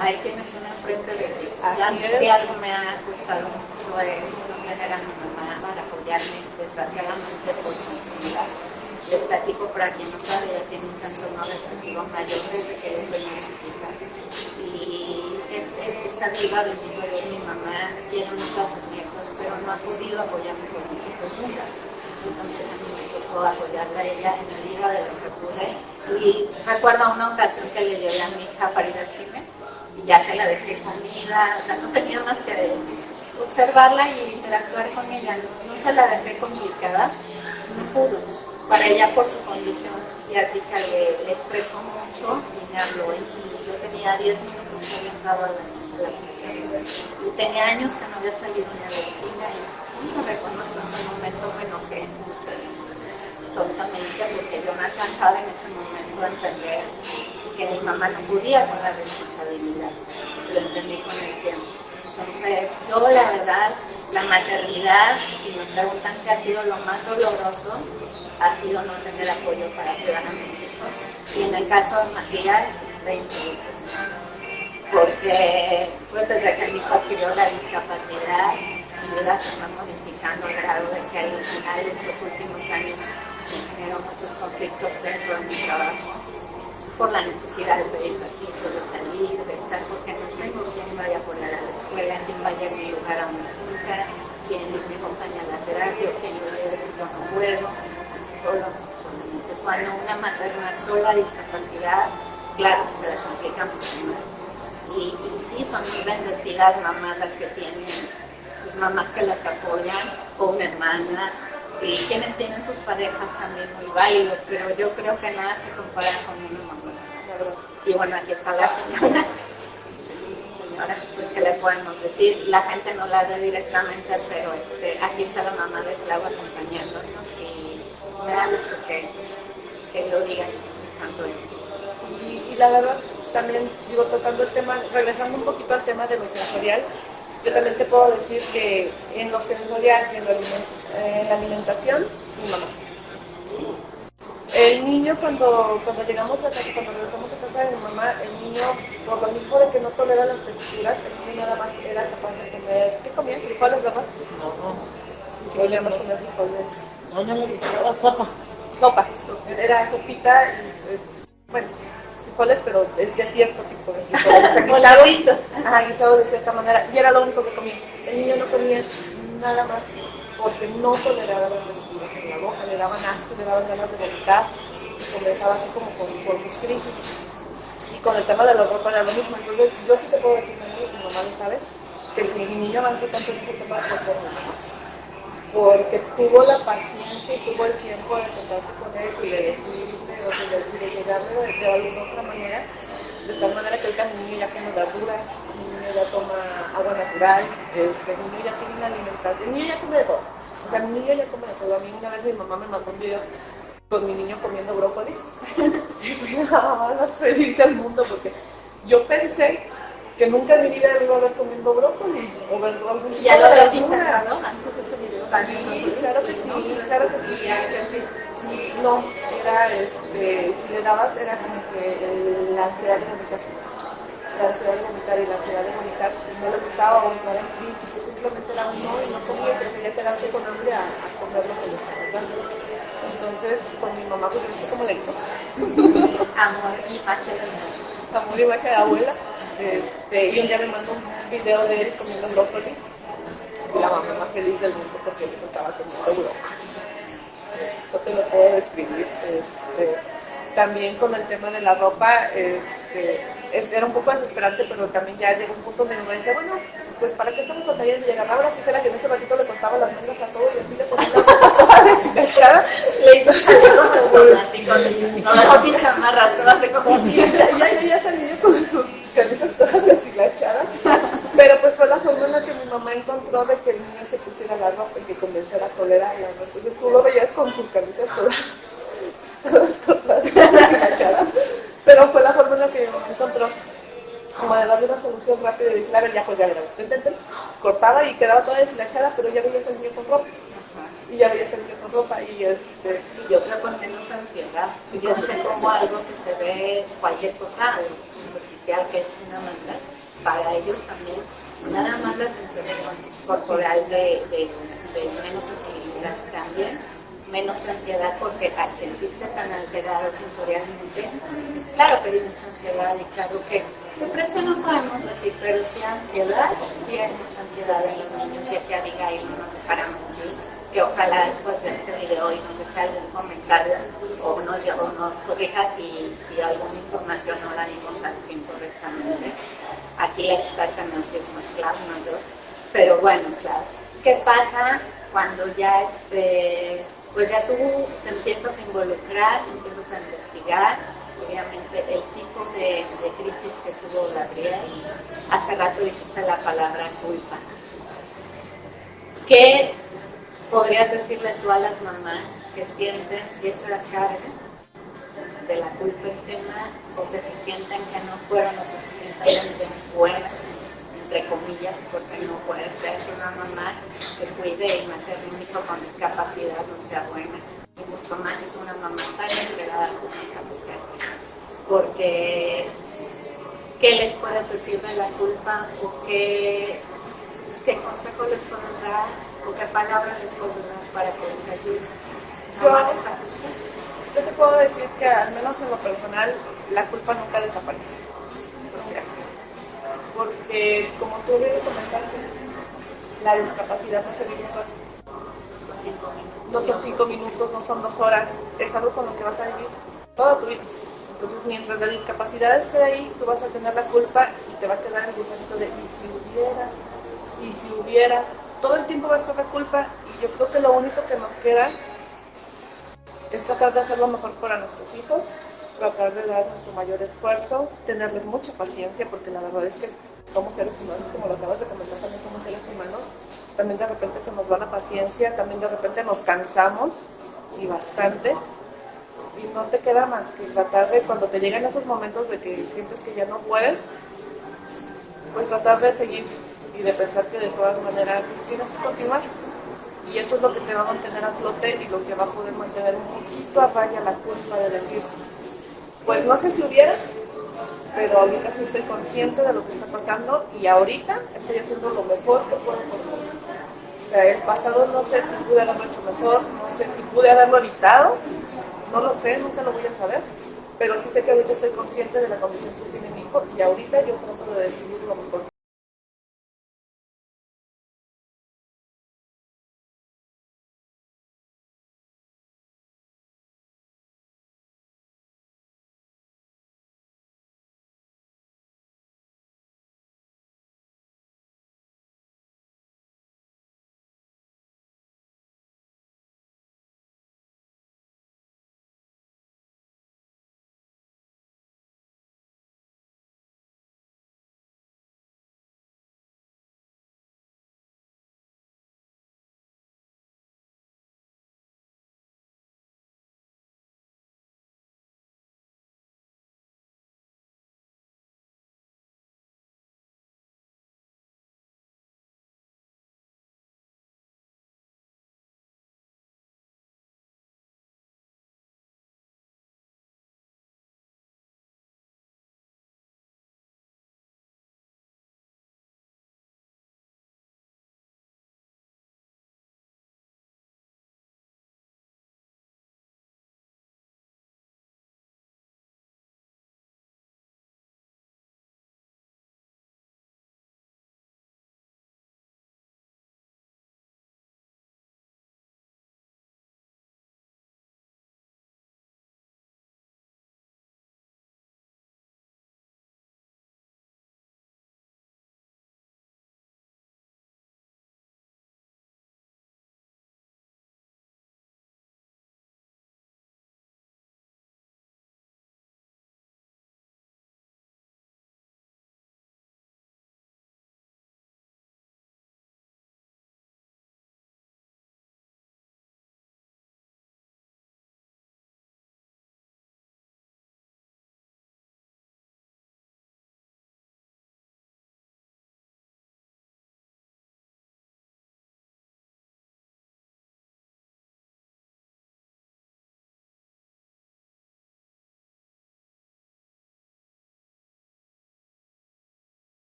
ahí tienes una enfrente de ti. Así es. Si algo me ha costado mucho es no tener a mi mamá para apoyarme, desgraciadamente por su enfermedad. Les platico para quien no sabe, ella tiene un trastorno depresivo mayor desde que yo soy muy chiquita. Y está viva, bendito Dios, mi mamá quiere mucho a sus nietos, pero no ha podido apoyarme con mis hijos nunca. Entonces a mí me tocó apoyarla a ella en medida de lo que pude. Y recuerdo una ocasión que le llevé a mi hija para ir al cine y ya se la dejé comida, o sea, no tenía más que observarla y interactuar con ella, no se la dejé complicada, no pudo. para ella por su condición psiquiátrica le estresó mucho y me habló y yo tenía 10 minutos que había entrado a la función y tenía años que no había salido ni a la esquina y sí, lo reconozco en ese momento me enojé mucho tontamente porque yo no alcanzaba en ese momento a entender que mi mamá no podía con la responsabilidad, lo entendí con el tiempo. Entonces, yo la verdad, la maternidad, si me preguntan qué ha sido lo más doloroso, ha sido no tener apoyo para cuidar a mis hijos. Y en el caso de Matías, 20 veces más. Porque pues desde que mi hijo adquirió la discapacidad, mi vida se fue modificando al grado de que al final estos últimos años me generó muchos conflictos dentro de mi trabajo por la necesidad de pedir permisos, de salir, de estar, porque no tengo quien vaya a poner a la escuela, quien vaya a mi lugar a una junta, quien me acompaña a la terapia, o quien yo le si yo no puedo, solamente. Cuando una materna sola discapacidad, claro que se le complica mucho más. Y sí, son muy bendecidas mamás las que tienen sus mamás que las apoyan, o una hermana, y quienes tienen sus parejas también muy válidos, pero yo creo que nada se compara con una mamá. Y bueno, aquí está la señora. Señora, pues que le podemos decir, la gente no la ve directamente, pero aquí está la mamá de Clau acompañándonos y me da gusto que lo digas tanto. Sí, y la verdad, también, digo, tocando el tema, regresando un poquito al tema de lo sensorial, yo también te puedo decir que en lo sensorial y en la alimentación, mi mamá. El niño cuando llegamos a casa, cuando regresamos a casa de mi mamá, el niño, por lo mismo de que no tolera las texturas, el niño nada más era capaz de comer, ¿qué comía? Frijoles, ¿verdad? No. Y si volvíamos más comer frijoles. No, no le gustaba sopa. Sopa. Era sopita y, bueno, frijoles, pero de cierto tipo de frijoles. Guisados de cierta manera, y era lo único que comía. El niño no comía nada más porque no toleraba las texturas en la boca, le daban asco, le daban ganas de vomitar y comenzaba así como con sus crisis. Y con el tema de la ropa era lo mismo. Entonces, yo sí te puedo decir, mi mamá lo sabe, que si mi niño avanzó tanto en ese tema fue por mi mamá. Porque tuvo la paciencia y tuvo el tiempo de sentarse con él y de decirle, o sea, de llegarle de alguna otra manera, de tal manera que ahorita mi niño ya come verduras, mi niño ya toma agua natural, mi niño ya tiene una alimentación, el niño ya come de todo, o sea, mi niño ya come de todo. A mí una vez mi mamá me mandó un video con mi niño comiendo brócoli y fui la mamá más feliz del mundo porque yo pensé que nunca en mi vida iba a ver comiendo brócoli o verduras. ¿Ya lo habías intentado antes ese video? Sí, claro que sí, claro que sí. Sí, no, era, si le dabas era como que la ansiedad de vomitar. La ansiedad de vomitar y la ansiedad de vomitar no le gustaba o entrar en crisis, que simplemente era un no y no comía, prefería quedarse con hambre a comer lo que le estaba dando. Entonces, con mi mamá, pues yo no sé cómo le hizo. Amor y magia de abuela. Amor y magia de abuela. Y un día me mandó un video de él comiendo brócoli. Y la mamá más feliz del mundo porque él estaba comiendo brócoli. No te lo puedo describir. También con el tema de la ropa, era un poco desesperante, pero también ya llegó un punto donde me decía, bueno, pues para qué estamos batallando y llegar. Ahora sí será que en ese ratito le cortaba las mangas a todo y así le ponía la ropa toda deshilachada. Le hizo saludos automáticos, no sin chamarras, todas de comida. Ya salí con sus camisas todas deshilachadas. Pero pues fue la forma en la que mi mamá encontró de que el niño se pusiera la ropa y que comenzara a tolerarla, ¿no? Entonces tú lo veías con sus camisas todas deshilachadas. Pero fue la forma en la que mi mamá encontró como de darle una solución rápida y decir, a ver, ya pues ya verás. Cortaba y quedaba toda deshilachada, pero ya veías al niño con ropa. Y ya veías al niño con ropa y Y yo creo con menos ansiedad. Yo como algo que se ve cualquier cosa superficial que es una maldad. Para ellos también, nada más la sensación corporal de menos sensibilidad también, menos ansiedad, porque al sentirse tan alterado sensorialmente, claro que hay mucha ansiedad y claro que depresión no podemos decir, pero sí ansiedad, sí hay mucha ansiedad en los niños y aquí Abigail no nos dejará mentir, que ojalá después de este video y nos deje algún comentario o nos corrija si alguna información no la dimos al fin correctamente. Aquí la experta no es más claro, no yo. Pero bueno, claro. ¿Qué pasa cuando ya pues ya tú te empiezas a involucrar, empiezas a investigar, obviamente el tipo de crisis que tuvo Gabriel. Hace rato dijiste la palabra culpa. ¿Qué podrías decirle tú a las mamás que sienten esa carga de la culpa encima o que se sienten que no fueron lo suficientemente buenas, entre comillas, porque no puede ser que una mamá que cuide y mantenga un hijo con discapacidad no sea buena? Y mucho más es una mamá tan entregada como esta mujer. Porque, ¿qué les puedes decir de la culpa o qué consejo les puedes dar o qué palabras les puedes dar para que les ayude a Yo, manejar sus culpas? yo te puedo decir que al menos en lo personal la culpa nunca desaparece. Nunca. Porque como tú bien comentaste, la discapacidad no se vive un rato. Son 5 minutos. No son 5 minutos, no son 2 horas, es algo con lo que vas a vivir toda tu vida. Entonces, mientras la discapacidad esté ahí, tú vas a tener la culpa y te va a quedar el gusanito de y si hubiera, todo el tiempo va a estar la culpa y yo creo que lo único que nos queda es tratar de hacer lo mejor para nuestros hijos, tratar de dar nuestro mayor esfuerzo, tenerles mucha paciencia, porque la verdad es que somos seres humanos, como lo acabas de comentar, también somos seres humanos, también de repente se nos va la paciencia, también de repente nos cansamos, y bastante, y no te queda más que tratar de, cuando te llegan esos momentos de que sientes que ya no puedes, pues tratar de seguir y de pensar que de todas maneras tienes que continuar. Y eso es lo que te va a mantener a flote y lo que va a poder mantener un poquito a raya la culpa de decir, pues no sé si hubiera, pero ahorita sí estoy consciente de lo que está pasando y ahorita estoy haciendo lo mejor que puedo por mí. O sea, el pasado no sé si pude haberlo hecho mejor, no sé si pude haberlo evitado, no lo sé, nunca lo voy a saber, pero sí sé que ahorita estoy consciente de la condición que tiene mi hijo y ahorita yo trato de decidir lo mejor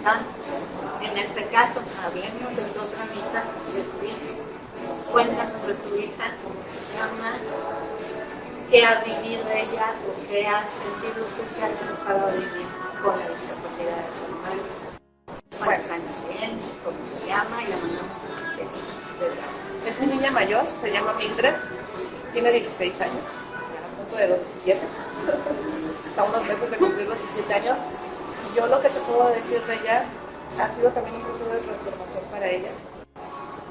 sanos. En este caso, hablemos de tu otra mitad, de tu hija. Cuéntanos de tu hija, cómo se llama, qué ha vivido ella o qué has sentido tú que ha alcanzado a vivir con la discapacidad de su hermano. ¿Cuántos años tiene? ¿Cómo se llama? Y la mandamos es mi niña mayor, se llama Mildred, tiene 16 años, a punto de los 17. Está unos meses de cumplir los 17 años. Yo lo que te puedo decir de ella ha sido también un proceso de transformación para ella,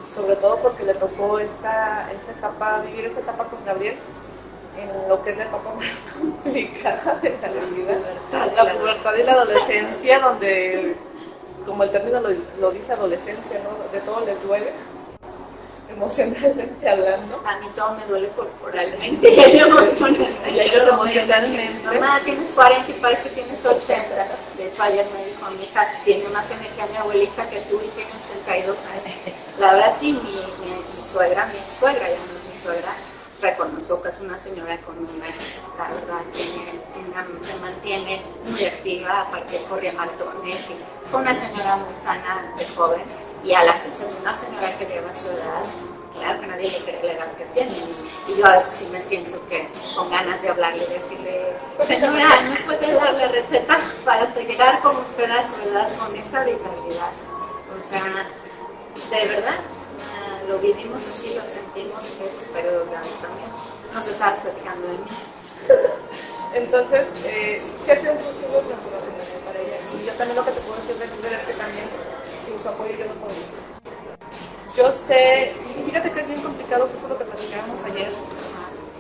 sobre todo porque le tocó vivir esta etapa con Gabriel en lo que es la etapa más complicada de la vida, la pubertad y la adolescencia, donde, como el término lo dice, adolescencia, ¿no? De todo les duele, emocionalmente hablando. A mí todo me duele corporalmente y emocionalmente. Y a ellos emocionalmente. Mamá, tienes 40 y parece que tienes 80. De hecho, ayer me dijo mi hija, tiene más energía mi abuelita que tú y tiene 82 años. La verdad sí, mi suegra, ya no es mi suegra, reconoció que es una señora con una, la verdad, se mantiene muy activa, aparte corría maratones, y fue una señora muy sana de joven, y a la fecha es una señora que lleva su edad, claro que nadie le cree la edad que tiene, y yo a veces sí me siento que con ganas de hablarle y decirle, señora, ¿me puede dar la receta para llegar como usted a su edad con esa vitalidad? O sea, de verdad, lo vivimos así, lo sentimos esos periodos de agotamiento. Nos estabas platicando de mí. Entonces, sí ha sido un proceso de transformación para ella. Y yo también lo que te puedo decir de Mildred es que también, sin su apoyo yo no podría. Yo sé, y fíjate que es bien complicado, que fue lo que platicábamos ayer.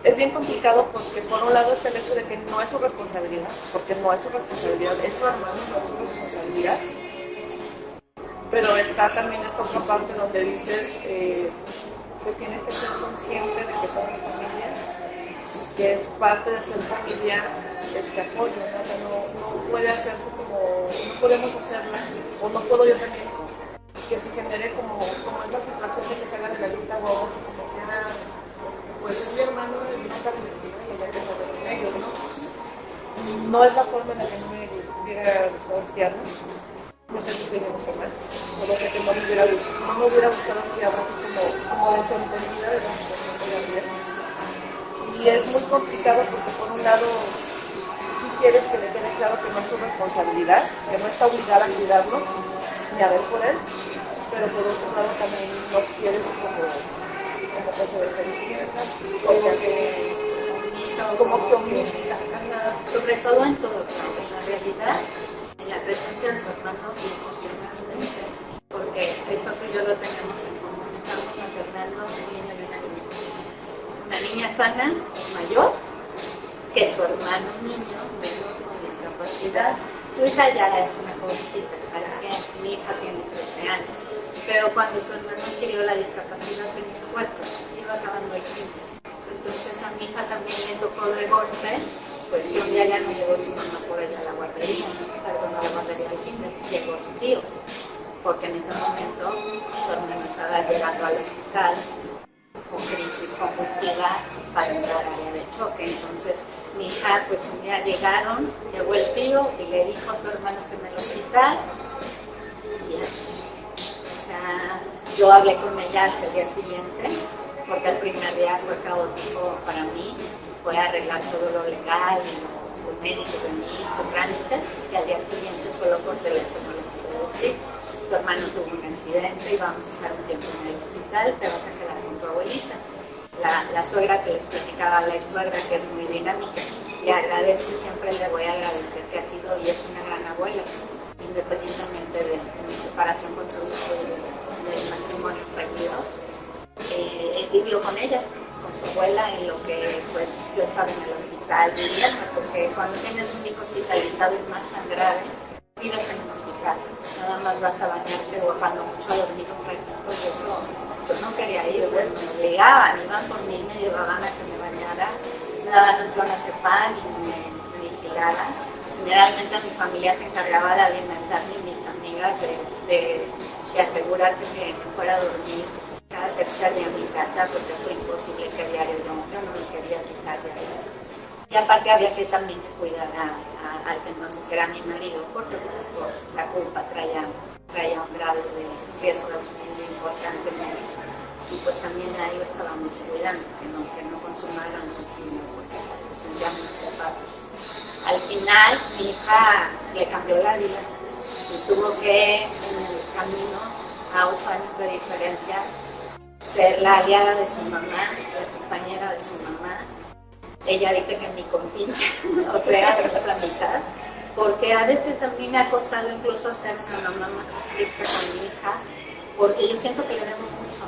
Es bien complicado porque por un lado está el hecho de que no es su responsabilidad, porque no es su responsabilidad, es su hermano, no es su responsabilidad. Pero está también esta otra parte donde dices, se tiene que ser consciente de que somos familia, que es parte de ser familia este apoyo, ¿no? O sea, no puede hacerse como, no podemos hacerla, o no puedo yo también, que se genere como esa situación de que se haga de la vista gorda, como que pues es mi hermano, es una carne y ella que se ve con ellos, ¿no? No es la forma en la que no me hubiera gustado criarlo. No sé si estoy bien formal, solo sé que no me hubiera gustado criarla así como desentendida de la situación de Gabriel. Y es muy complicado porque por un lado sí quieres que le quede claro que no es su responsabilidad, que no está obligada a cuidarlo ni a ver por él, pero por otro lado también no quieres como que se desentienda, como que omita, sobre todo en todo, en la realidad, en la presencia de su hermano y emocionalmente, porque eso tú y yo lo tenemos en común, estamos maternando un niño y una niña sana, mayor, que su hermano niño menor con discapacidad. Tu hija ya es una jovencita, parece que mi hija tiene 13 años, pero cuando su hermano adquirió la discapacidad tenía 4, iba acabando el quinto. Entonces a mi hija también le tocó de golpe, pues que un día ya no llegó su mamá por ella a la guardería, perdón, a la guardería del kinder, llegó su tío, porque en ese momento su hermano estaba llegando al hospital con crisis convulsiva para entrar al área de choque. Entonces mi hija, pues un día llegó el tío y le dijo, tu hermano está en el hospital. Y o sea, yo hablé con ella hasta el día siguiente, porque el primer día fue caótico para mí, fue arreglar todo lo legal, con médico de mi hijo, trámites, y al día siguiente solo por teléfono le pude decir, tu hermano tuvo un accidente y vamos a estar un tiempo en el hospital, te vas a quedar con tu abuelita. La suegra que les platicaba, la ex suegra, que es muy dinámica, le agradezco y siempre le voy a agradecer que ha sido y es una gran abuela, independientemente de mi separación con su hijo y del matrimonio fallido. Vivió con ella, con su abuela, en lo que pues yo estaba en el hospital viviendo, porque cuando tienes un hijo hospitalizado y más tan grave, vives en un hospital, nada más vas a bañarte o cuando mucho a dormir un ratito, y eso yo no quería ir, bueno, me obligaban, iban por mí, me llevaban a que me bañara, me daban un clonazepam y me vigilaban. Generalmente mi familia se encargaba de alimentarme y mis amigas de asegurarse que me fuera a dormir cada tercer día en mi casa, porque fue imposible que diario yo no me quería quitar de ahí. Y aparte había que también cuidar al que no entonces era mi marido, porque pues por la culpa traía un grado de riesgo de suicidio importante en él. Y pues también ahí lo estábamos cuidando, que no consumara un suicidio, porque pues, se sentía muy culpable. Al final, mi hija le cambió la vida y tuvo que, en el camino, a 8 años de diferencia, ser la aliada de su mamá, la compañera de su mamá. Ella dice que mi compinche, o sea, de nuestra mitad, porque a veces a mí me ha costado incluso ser una mamá más estricta con mi hija, porque yo siento que le debo mucho,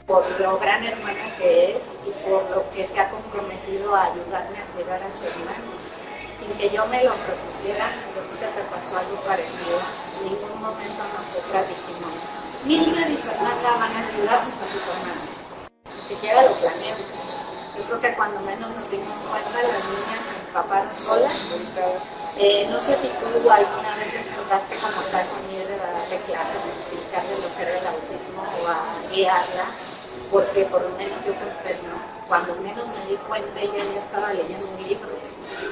por lo gran hermana que es y por lo que se ha comprometido a ayudarme a cuidar a su hermano. Sin que yo me lo propusiera, yo creo que te pasó algo parecido. En ningún momento nosotras dijimos, Mildred y Fernanda van a ayudarnos a sus hermanos. Ni siquiera lo planeamos. Yo creo que cuando menos nos dimos cuenta, las niñas se empaparon solas. No sé si tú alguna vez te sentaste como tal con Mildred a darle clases, a explicarle lo que era el autismo o a guiarla, porque por lo menos yo pensé, ¿no? Cuando menos me di cuenta, ella ya estaba leyendo un libro,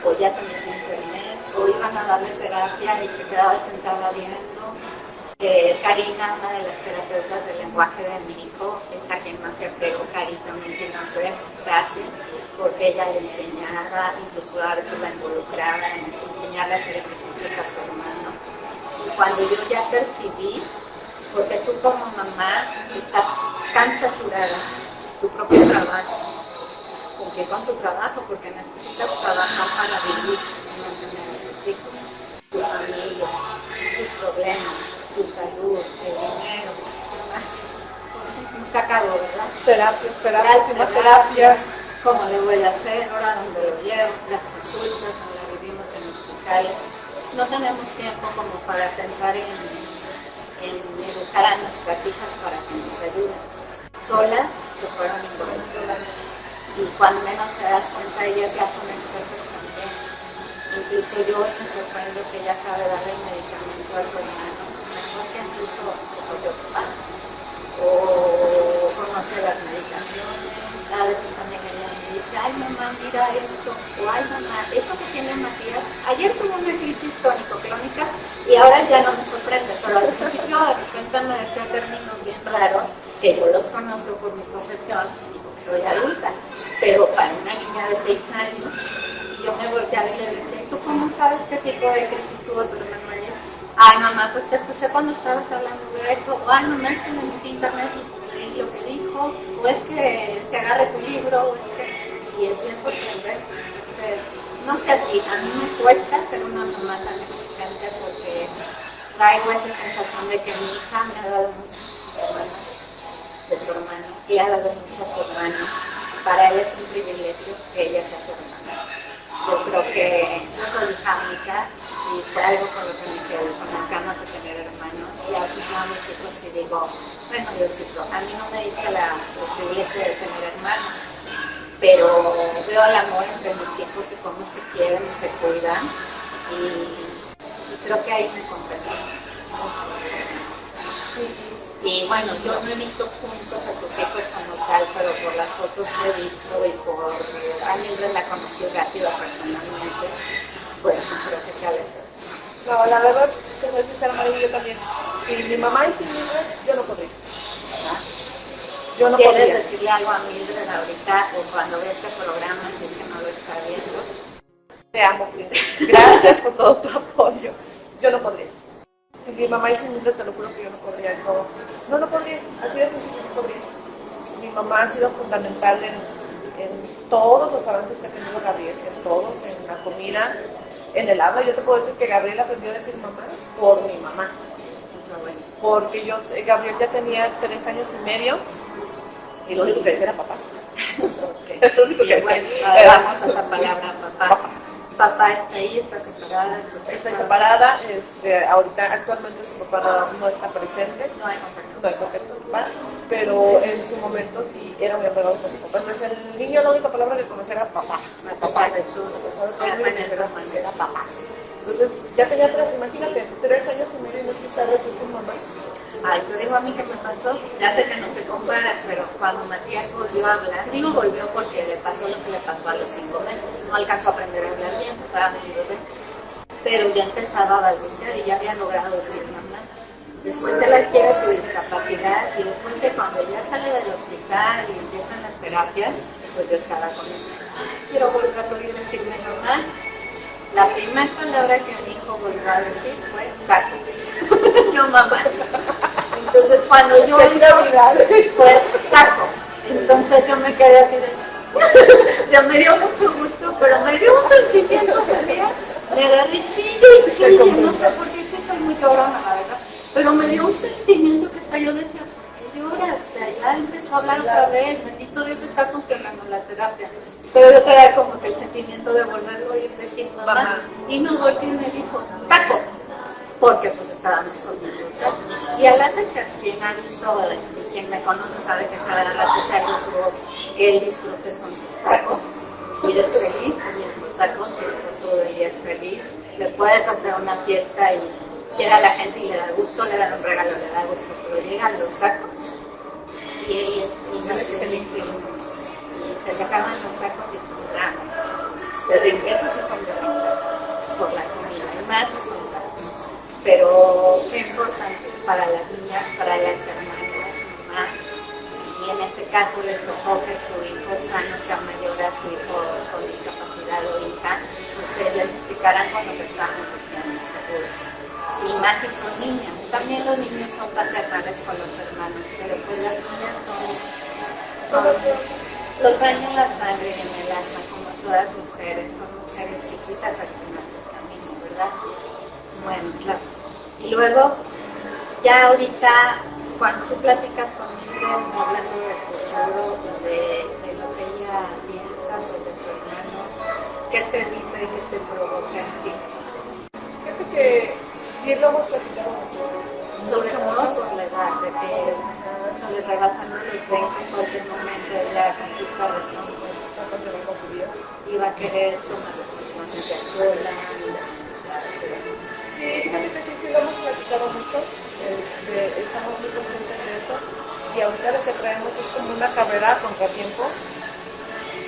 o ya se metió en internet, o iban a darle terapia y se quedaba sentada viendo. Karina, una de las terapeutas del lenguaje de mi hijo, es a quien más se apegó. Cari también, si nos ves, gracias, porque ella le enseñaba, incluso a veces la involucraba en enseñarle a hacer ejercicios a su hermano. Y cuando yo ya percibí, porque tú como mamá estás tan saturada, tu propio trabajo, cumplir con tu trabajo, porque necesitas trabajar para vivir y mantener a tus hijos, tu familia, tus problemas, tu salud, el dinero, más. Nunca acabo, ¿verdad? Terapias y más terapias. ¿Cómo le voy a hacer? Ahora dónde lo llevo, las consultas, donde vivimos en hospitales. No tenemos tiempo como para pensar en educar a nuestras hijas para que nos ayuden. Solas se fueron involucrando. Y cuando menos te das cuenta, ellas ya son expertas también. Incluso yo me sorprendo que ella sabe darle el medicamento a su hermano, mejor que incluso su propio papá. O conoce las medicaciones. A veces también ella me dice, ay mamá, mira esto. O ay mamá, eso que tiene Matías, ayer tuvo una crisis tónico-clónica y ahora ya no me sorprende. Pero al principio de repente me decía términos bien raros, que yo los conozco por mi profesión y porque soy adulta. Pero para una niña de 6 años, yo me volteaba y le decía, ¿tú cómo sabes qué tipo de crisis tuvo tu hermano ayer? Ay mamá, pues te escuché cuando estabas hablando de eso. O ay mamá, es que me metí a internet y pues leí lo que dijo. O es que te agarre tu libro. O es que... Y es bien sorprendente. Entonces, no sé a ti, a mí me cuesta ser una mamá tan exigente porque traigo esa sensación de que mi hija me ha dado mucho de su hermano. Y ha dado mucho a su hermano. Para él es un privilegio que ella sea su hermana. Yo creo que yo soy hija única y fue algo con lo que me quedé, con las ganas de tener hermanos. Y a veces veo a mis hijos y digo, bueno Diosito, a mí no me diste el privilegio de tener hermanos, pero veo el amor entre mis hijos y cómo se quieren y se cuidan. Y creo que ahí me compensó mucho. Y bueno, yo no he visto juntos a tus hijos como tal, pero por las fotos que he visto y por a Mildred la conocí rápido personalmente, pues no creo que sea de eso. No, la verdad, que soy sincera, María, yo también. Sin mi mamá y sin Mildred, yo no podría. Yo no ¿Quieres podría. decirle algo a Mildred ahorita o cuando ve este programa, si es que no lo está viendo? Te amo, princesa. Gracias por todo tu apoyo. Yo no podría. Sin mi mamá y sin Mildred, te lo juro que yo no podría. No podría. Así de sencillo, no podría. Mi mamá ha sido fundamental en todos los avances que ha tenido Gabriel, en todos, en la comida, en el habla. Yo te puedo decir que Gabriel aprendió a decir mamá por mi mamá. Porque Gabriel ya tenía 3 años y medio y lo único que decía era papá. Okay. Lo único que decía. Vamos a esta palabra, papá. Papá está ahí, está separada. Está separada, ahorita actualmente su papá no está presente. No hay contacto. Pero en su momento sí era muy apegado con su papá. Entonces el niño la única palabra que conocía era papá. Papá de tú. Era papá. Entonces ya tenía 3, imagínate, 3 años y medio y no escuchar de tu mamá. Ay, te digo a mí que me pasó, ya sé que no se compara, pero cuando Matías volvió a hablar, digo volvió porque le pasó lo que le pasó a los 5 meses, no alcanzó a aprender a hablar bien, estaba muy bebé, pero ya empezaba a balbucear y ya había logrado decir mamá. Después él adquiere su discapacidad y después de cuando ya sale del hospital y empiezan las terapias, pues yo estaba con él. Quiero volverlo a oír decirme mamá. La primera palabra que mi hijo volvió a decir fue taco. No mamá. Entonces cuando yo fue taco. Entonces yo me quedé así de... Ya me dio mucho gusto, pero me dio un sentimiento también. Me agarré chille, no sé por qué, sí soy muy llorona, la verdad. Pero me dio un sentimiento que hasta yo decía, ¿por qué lloras? O sea, ya empezó a hablar otra vez, bendito Dios, está funcionando la terapia. Pero yo traía como que el sentimiento de volverlo a oír decir mamá. Y no volteó y me dijo, taco. Porque pues estábamos comiendo tacos. Y a la fecha, quien ha visto, quien me conoce sabe que cada rato se subo que él disfrute son sus tacos. Y es feliz comiendo tacos y todo el día es feliz. Le puedes hacer una fiesta y quiere a la gente y le da gusto, le dan un regalo, le da gusto, pero llegan los tacos y él es feliz y se le acaban los tacos y son dramas. Esos sí son berrinches por la comida, y más si son tacos. Pero qué importante para las niñas, para las hermanas, mamás. Y en este caso les tocó que su hijo sano sea mayor a su hijo con discapacidad o hija, pues se identificarán con lo que estamos haciendo, seguros. Y más si son niñas. También los niños son paternales con los hermanos, pero pues las niñas los traen en la sangre y en el alma, como todas mujeres, son mujeres chiquitas al final del camino, ¿verdad? Bueno, claro. Y luego, ya ahorita, cuando tú platicas con Mildred, hablando del futuro, de lo que ella piensa sobre su hermano, ¿qué te dice, qué te provoca en ti? Fíjate que sí lo hemos platicado sobre todo por la edad, de que cuando le rebasando los 20 en cualquier momento ella con justa razón pues iba a querer tomar decisiones ya sola, Sí, fíjate que sí lo hemos platicado mucho, estamos muy conscientes de eso y ahorita lo que traemos es como una carrera a contratiempo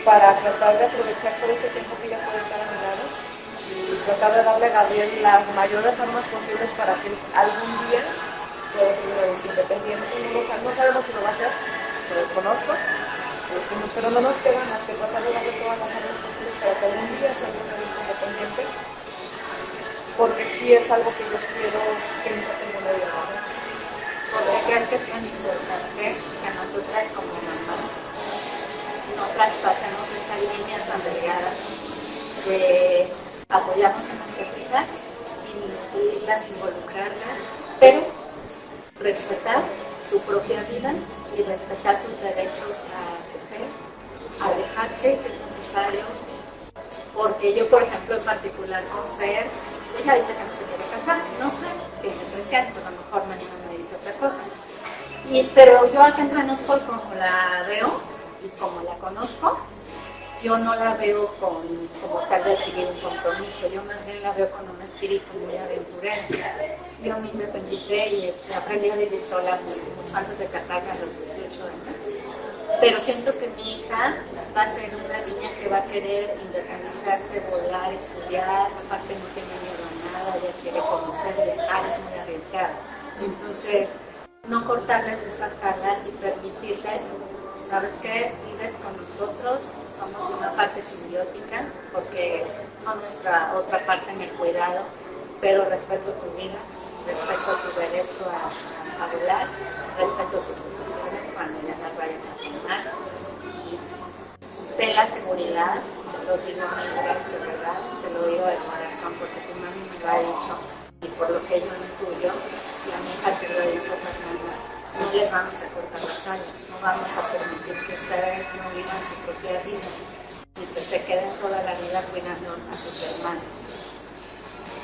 para tratar de aprovechar todo este tiempo que ella puede estar a mi lado y tratar de darle a Gabriel las mayores armas posibles para que algún día pueda ser un adulto independiente. No sabemos si lo va a hacer, lo desconozco, pero no nos queda más que tratar de darle todas las armas posibles para que algún día sea un adulto independiente, porque sí es algo que yo quiero que nunca tenga una vida. ¿Por qué crees que es tan importante que nosotras como mamás no traspasemos esa línea tan delgada de apoyarnos en nuestras hijas, instruirlas, involucrarlas, pero respetar su propia vida y respetar sus derechos a crecer, a alejarse si es necesario? Porque yo, por ejemplo, en particular con Fer, ella dice que no se quiere casar, no sé, tiene 13 años, a lo mejor mañana me dice otra cosa. Pero yo acá entre nosotros, como la veo y como la conozco, yo no la veo como tal de adquirir un compromiso, yo más bien la veo con un espíritu muy aventurero. Yo me independicé y aprendí a vivir sola mucho antes de casarme a los 18 años. Pero siento que mi hija va a ser una niña que va a querer independizarse, volar, estudiar, aparte no tiene miedo a nada, ella quiere conocer, viajar, es muy arriesgada. Entonces, no cortarles esas alas y permitirles, ¿sabes qué? Vives con nosotros, somos una parte simbiótica, porque son nuestra otra parte en el cuidado, pero respeto tu vida, respeto tu derecho a volar, respeto tus decisiones cuando ya las vayas a tomar. Y ten la seguridad, se los digo a mi hija, de verdad, te lo digo de corazón, porque tu mami me lo ha dicho, y por lo que yo intuyo, y a mi hija se lo he dicho, Fernanda, no les vamos a cortar las alas, no vamos a permitir que ustedes no vivan su propia vida y que se queden toda la vida cuidando a sus hermanos.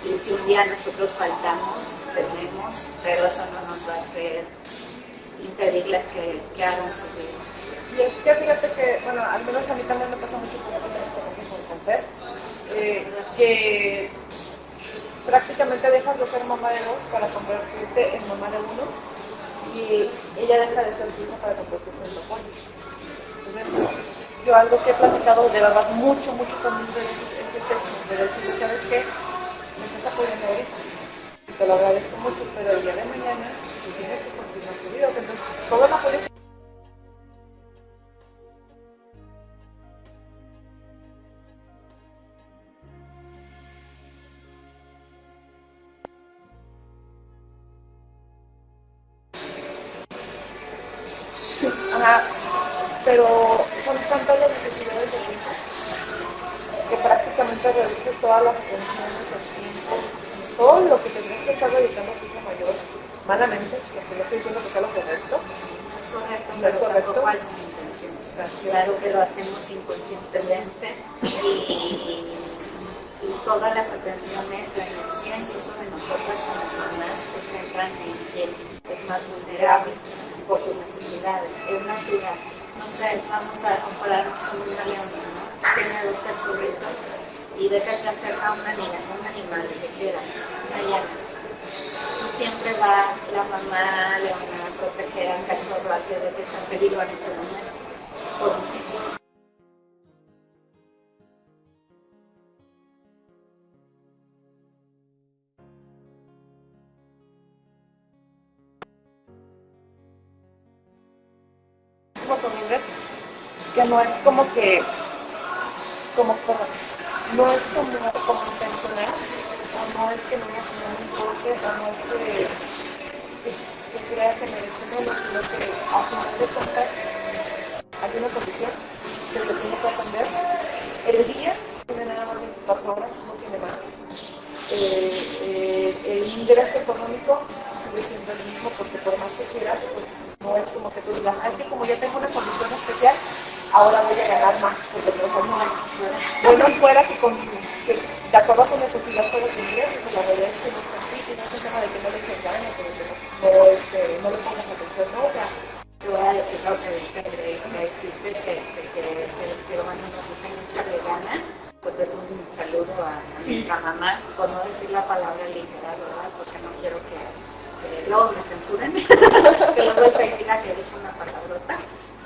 Y si un día nosotros faltamos, tenemos, pero eso no nos va a hacer impedirles que hagan su vida. Y es que fíjate que, bueno, al menos a mí también me pasa mucho con Fer, que prácticamente dejas de ser mamá de dos para convertirte en mamá de uno y ella deja de ser tu hija para convertirse en tu apoyo. Entonces, yo algo que he platicado de verdad mucho con mi es ese hecho de decirle, ¿sabes qué? Me estás pudiendo ahorita. Te lo agradezco mucho, pero el día de mañana tú tienes que continuar tu vida. O sea, entonces, todo el apoyo. Ajá, pero son tantas las necesidades del hijo que prácticamente reduces todas las atenciones, el tiempo, todo lo que tendrías que estar dedicando a tu hijo mayor, malamente, porque no estoy diciendo que sea lo correcto. Es correcto, no es correcto. Tampoco hay una intención. Claro que lo hacemos inconscientemente y todas las atenciones, la energía incluso de nosotras como mamás se centran en quien es más vulnerable por sus necesidades. Es natural. No sé, vamos a compararnos con una leona, ¿no? Tiene 2 cachorritos y ve que se acerca un animal, el que quieras, una llana. Y siempre va la mamá leona a proteger al cachorro al que ve que está en peligro en ese momento. Por instinto. Con Ingrid, que no es como que, no es como intencional, o no es que no me importe, o no es que crea que merecemos, sino que a final de cuentas hay una condición que se tiene que atender. El día tiene nada más 24 horas, no tiene más. El ingreso económico sigue siendo el mismo, porque por más que quieras, pues no es como que tú digas, es que como ya tengo una condición especial, ahora voy a ganar más, porque pues no hay. Bueno, fuera que de acuerdo a su necesidad fuera que ingreses, o la realidad es que no es así, y no es un tema de que no le eches ganas, o de que no le pongas atención, ¿no? O sea, te voy a decir lo que dice que Romano nos dice mucha gana, pues es un saludo a nuestra mamá, por no decir la palabra literal, ¿verdad? Porque no quiero que luego me censuren, que luego te diga que dije una palabrota,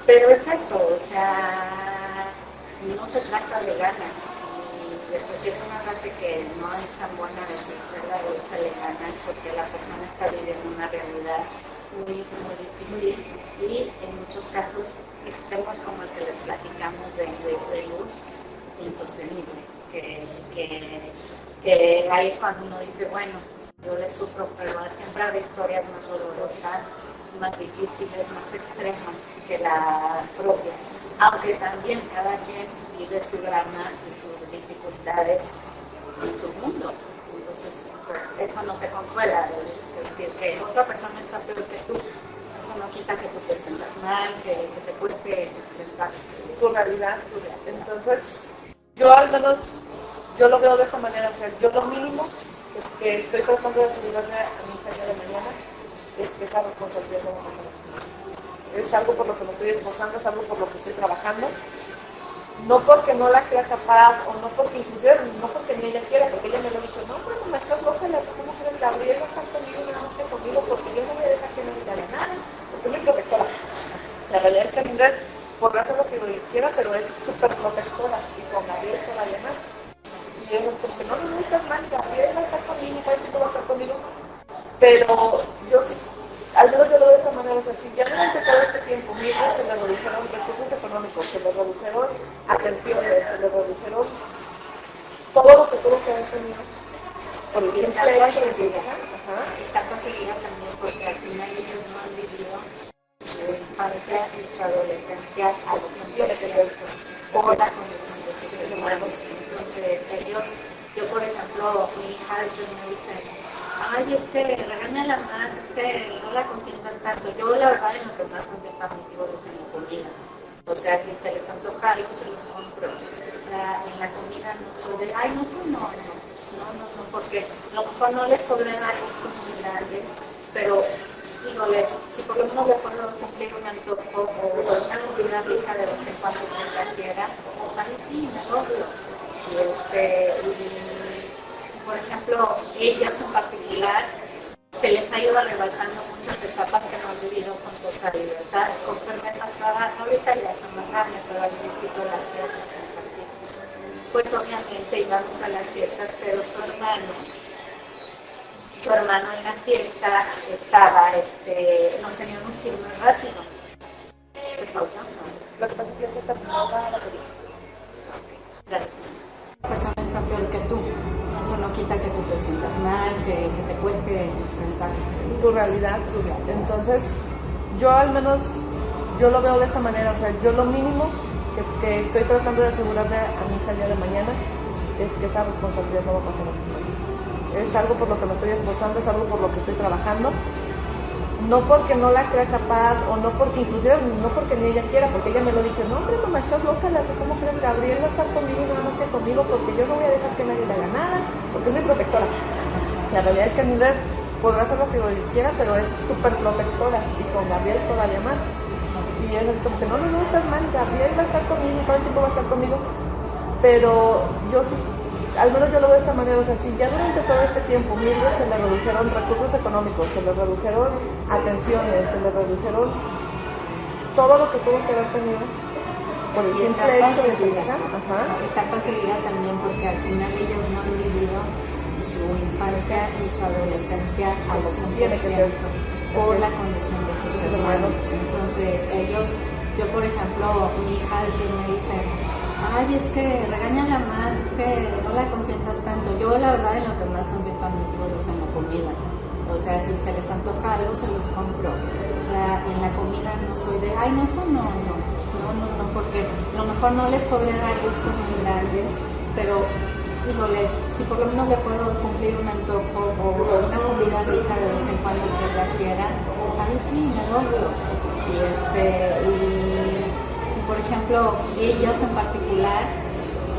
pero es eso, o sea, no se trata de ganas, y después si es una frase que no es tan buena decirla de échale ganas, porque la persona está viviendo una realidad muy difícil y en muchos casos extremos como el que les platicamos de luz insostenible, que ahí es cuando uno dice, bueno, yo le sufro, pero siempre habrá historias más dolorosas, más difíciles, más extremas que la propia, aunque también cada quien vive su drama y sus dificultades en su mundo. Entonces, pues, eso no te consuela, es decir, que otra persona está peor que tú. Eso no quita que tú te sientas mal, que te cueste pensar tu realidad. Entonces, yo al menos, yo lo veo de esa manera. O sea, yo lo mínimo que estoy tratando de asegurarme a mi hija de mañana es que esa responsabilidad no me pase a nosotros. Es algo por lo que me estoy esforzando, es algo por lo que estoy trabajando. No porque no la crea capaz, o no porque inclusive, no porque ni ella quiera, porque ella me lo ha dicho, no, pero me estás loca, ¿cómo quieres Gabriela estar conmigo y nada más que conmigo? Porque yo no voy a dejar que no me diga nada, porque es muy protectora. La realidad es que Ingrid podrá hacer lo que quiera, pero es súper protectora, y con Gabriela todavía más. Y ellos porque no estás mal, Gabriela va a estar conmigo, Panchito va a estar conmigo, pero yo sí. Al menos yo lo veo de esa manera, o sea, si ya durante todo este tiempo mismo se le redujeron recursos económicos, se le redujeron atenciones, se le redujeron todo lo que tuvo que haber tenido por el simple hecho de que está conseguida también porque al final ellos no han vivido su infancia y su adolescencia a los 100% por la condición de sus humanos. Entonces ellos, yo por ejemplo, mi hija me dice, ay, regáñala más, no la consientas tanto. Yo la verdad en lo que más consiento a mis hijos es en la comida. O sea, si se les antoja algo, se los compro. En la comida no soy de, ay, no, eso no, porque a lo mejor no les tolera gustos muy grandes, pero, híjole, si por lo menos le puedo cumplir un antojo o una comida rica de vez en cuando que ella quiera, a mí sí, me doblo. Por ejemplo, ellas en particular, se les ha ido rebasando muchas etapas que no han vivido con total libertad. Conforme pasaba, ahorita ya son más grandes, pero al principio las fiestas, pues obviamente íbamos a las fiestas, pero su hermano su hermano en la fiesta estaba, nos teníamos que ir muy rápido. ¿Qué pausa? Lo que pasa es que ya se terminó la batería. Gracias. La persona está peor que tú. Eso no quita que tú te sientas mal, que te cueste enfrentar tu realidad. Entonces, yo al menos, yo lo veo de esa manera. O sea, yo lo mínimo que estoy tratando de asegurarle a mi hija el día de mañana es que esa responsabilidad no va a pasar a sus manos. Es algo por lo que me estoy esforzando, es algo por lo que estoy trabajando. No porque no la crea capaz, o no porque, inclusive, no porque ni ella quiera, porque ella me lo dice, no hombre mamá, estás loca, ¿cómo crees? Gabriel va a estar conmigo y nada más que conmigo, porque yo no voy a dejar que nadie le haga nada, porque es mi protectora. La realidad es que Mildred podrá hacer lo que quiera, pero es súper protectora, y con Gabriel todavía más. Y es como que no, estás mal, Gabriel va a estar conmigo, todo el tiempo va a estar conmigo, pero yo sí, al menos yo lo veo de esta manera. O sea, si ya durante todo este tiempo Mildred se le redujeron recursos económicos, se le redujeron atenciones, se le redujeron todo lo que tuvo que haber tenido por el simple hecho de ser hija. Etapas de vida también, porque al final ellos no han vivido su infancia y su adolescencia al 100% por la condición de sus hermanos. Entonces ellos, yo por ejemplo, mi hija me dice, ay, es que regáñala más, es que no la consientas tanto. Yo la verdad en lo que más consiento a mis hijos es en la comida. O sea, si se les antoja algo, se los compro. En la comida no soy de, ay, no, eso no, porque a lo mejor no les podré dar gustos muy grandes, pero híjoles, si por lo menos le puedo cumplir un antojo o una comida rica de vez en cuando que ella quiera, ay, sí, me doblo. Y por ejemplo, ellos en particular,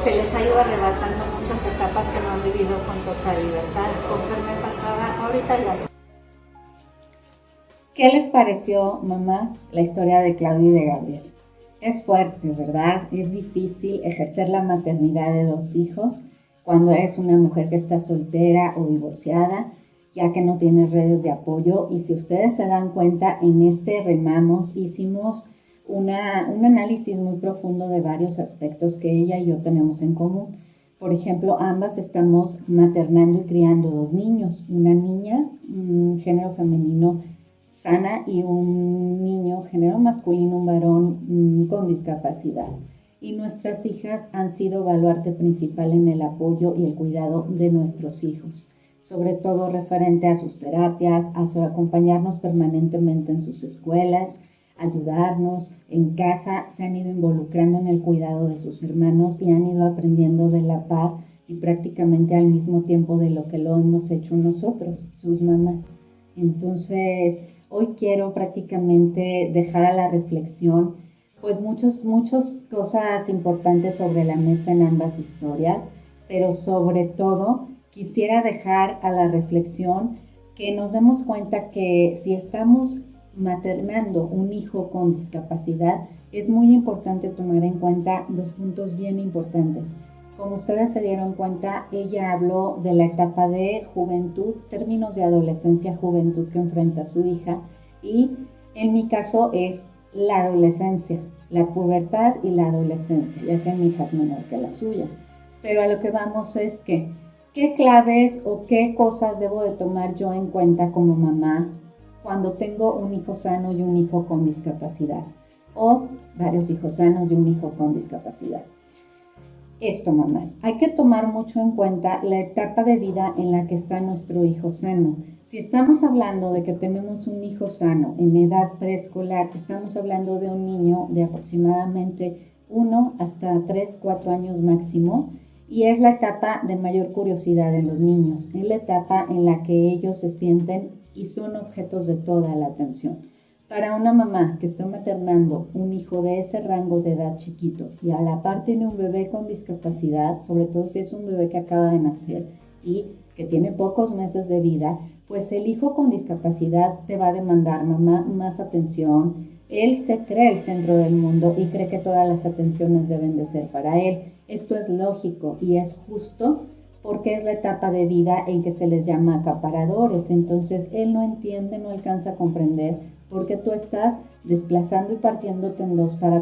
se les ha ido arrebatando muchas etapas que no han vivido con total libertad. Conforme pasaba, ahorita ya. ¿Qué les pareció, mamás, la historia de Claudia y de Gabriel? Es fuerte, ¿verdad? Es difícil ejercer la maternidad de 2 hijos cuando eres una mujer que está soltera o divorciada, ya que no tienes redes de apoyo. Y si ustedes se dan cuenta, en este remamos hicimos un análisis muy profundo de varios aspectos que ella y yo tenemos en común. Por ejemplo, ambas estamos maternando y criando 2 niños, una niña, género femenino sana, y un niño, género masculino, un varón con discapacidad. Y nuestras hijas han sido baluarte principal en el apoyo y el cuidado de nuestros hijos, sobre todo referente a sus terapias, a acompañarnos permanentemente en sus escuelas, ayudarnos en casa, se han ido involucrando en el cuidado de sus hermanos y han ido aprendiendo de la par y prácticamente al mismo tiempo de lo que lo hemos hecho nosotros, sus mamás. Entonces, hoy quiero prácticamente dejar a la reflexión pues muchas cosas importantes sobre la mesa en ambas historias, pero sobre todo quisiera dejar a la reflexión que nos demos cuenta que si estamos maternando un hijo con discapacidad, es muy importante tomar en cuenta 2 puntos bien importantes. Como ustedes se dieron cuenta, ella habló de la etapa de juventud, términos de adolescencia, juventud que enfrenta su hija, y en mi caso es la adolescencia, la pubertad y la adolescencia, ya que mi hija es menor que la suya. Pero a lo que vamos es que, ¿qué claves o qué cosas debo de tomar yo en cuenta como mamá cuando tengo un hijo sano y un hijo con discapacidad? O varios hijos sanos y un hijo con discapacidad. Esto, mamás, hay que tomar mucho en cuenta la etapa de vida en la que está nuestro hijo sano. Si estamos hablando de que tenemos un hijo sano en edad preescolar, estamos hablando de un niño de aproximadamente 1 hasta 3, 4 años máximo, y es la etapa de mayor curiosidad en los niños, es la etapa en la que ellos se sienten y son objetos de toda la atención. Para una mamá que está maternando un hijo de ese rango de edad chiquito y a la par tiene un bebé con discapacidad, sobre todo si es un bebé que acaba de nacer y que tiene pocos meses de vida, pues el hijo con discapacidad te va a demandar, mamá, más atención. Él se cree el centro del mundo y cree que todas las atenciones deben de ser para él. Esto es lógico y es justo porque es la etapa de vida en que se les llama acaparadores. Entonces él no entiende, no alcanza a comprender por qué tú estás desplazando y partiéndote en 2 para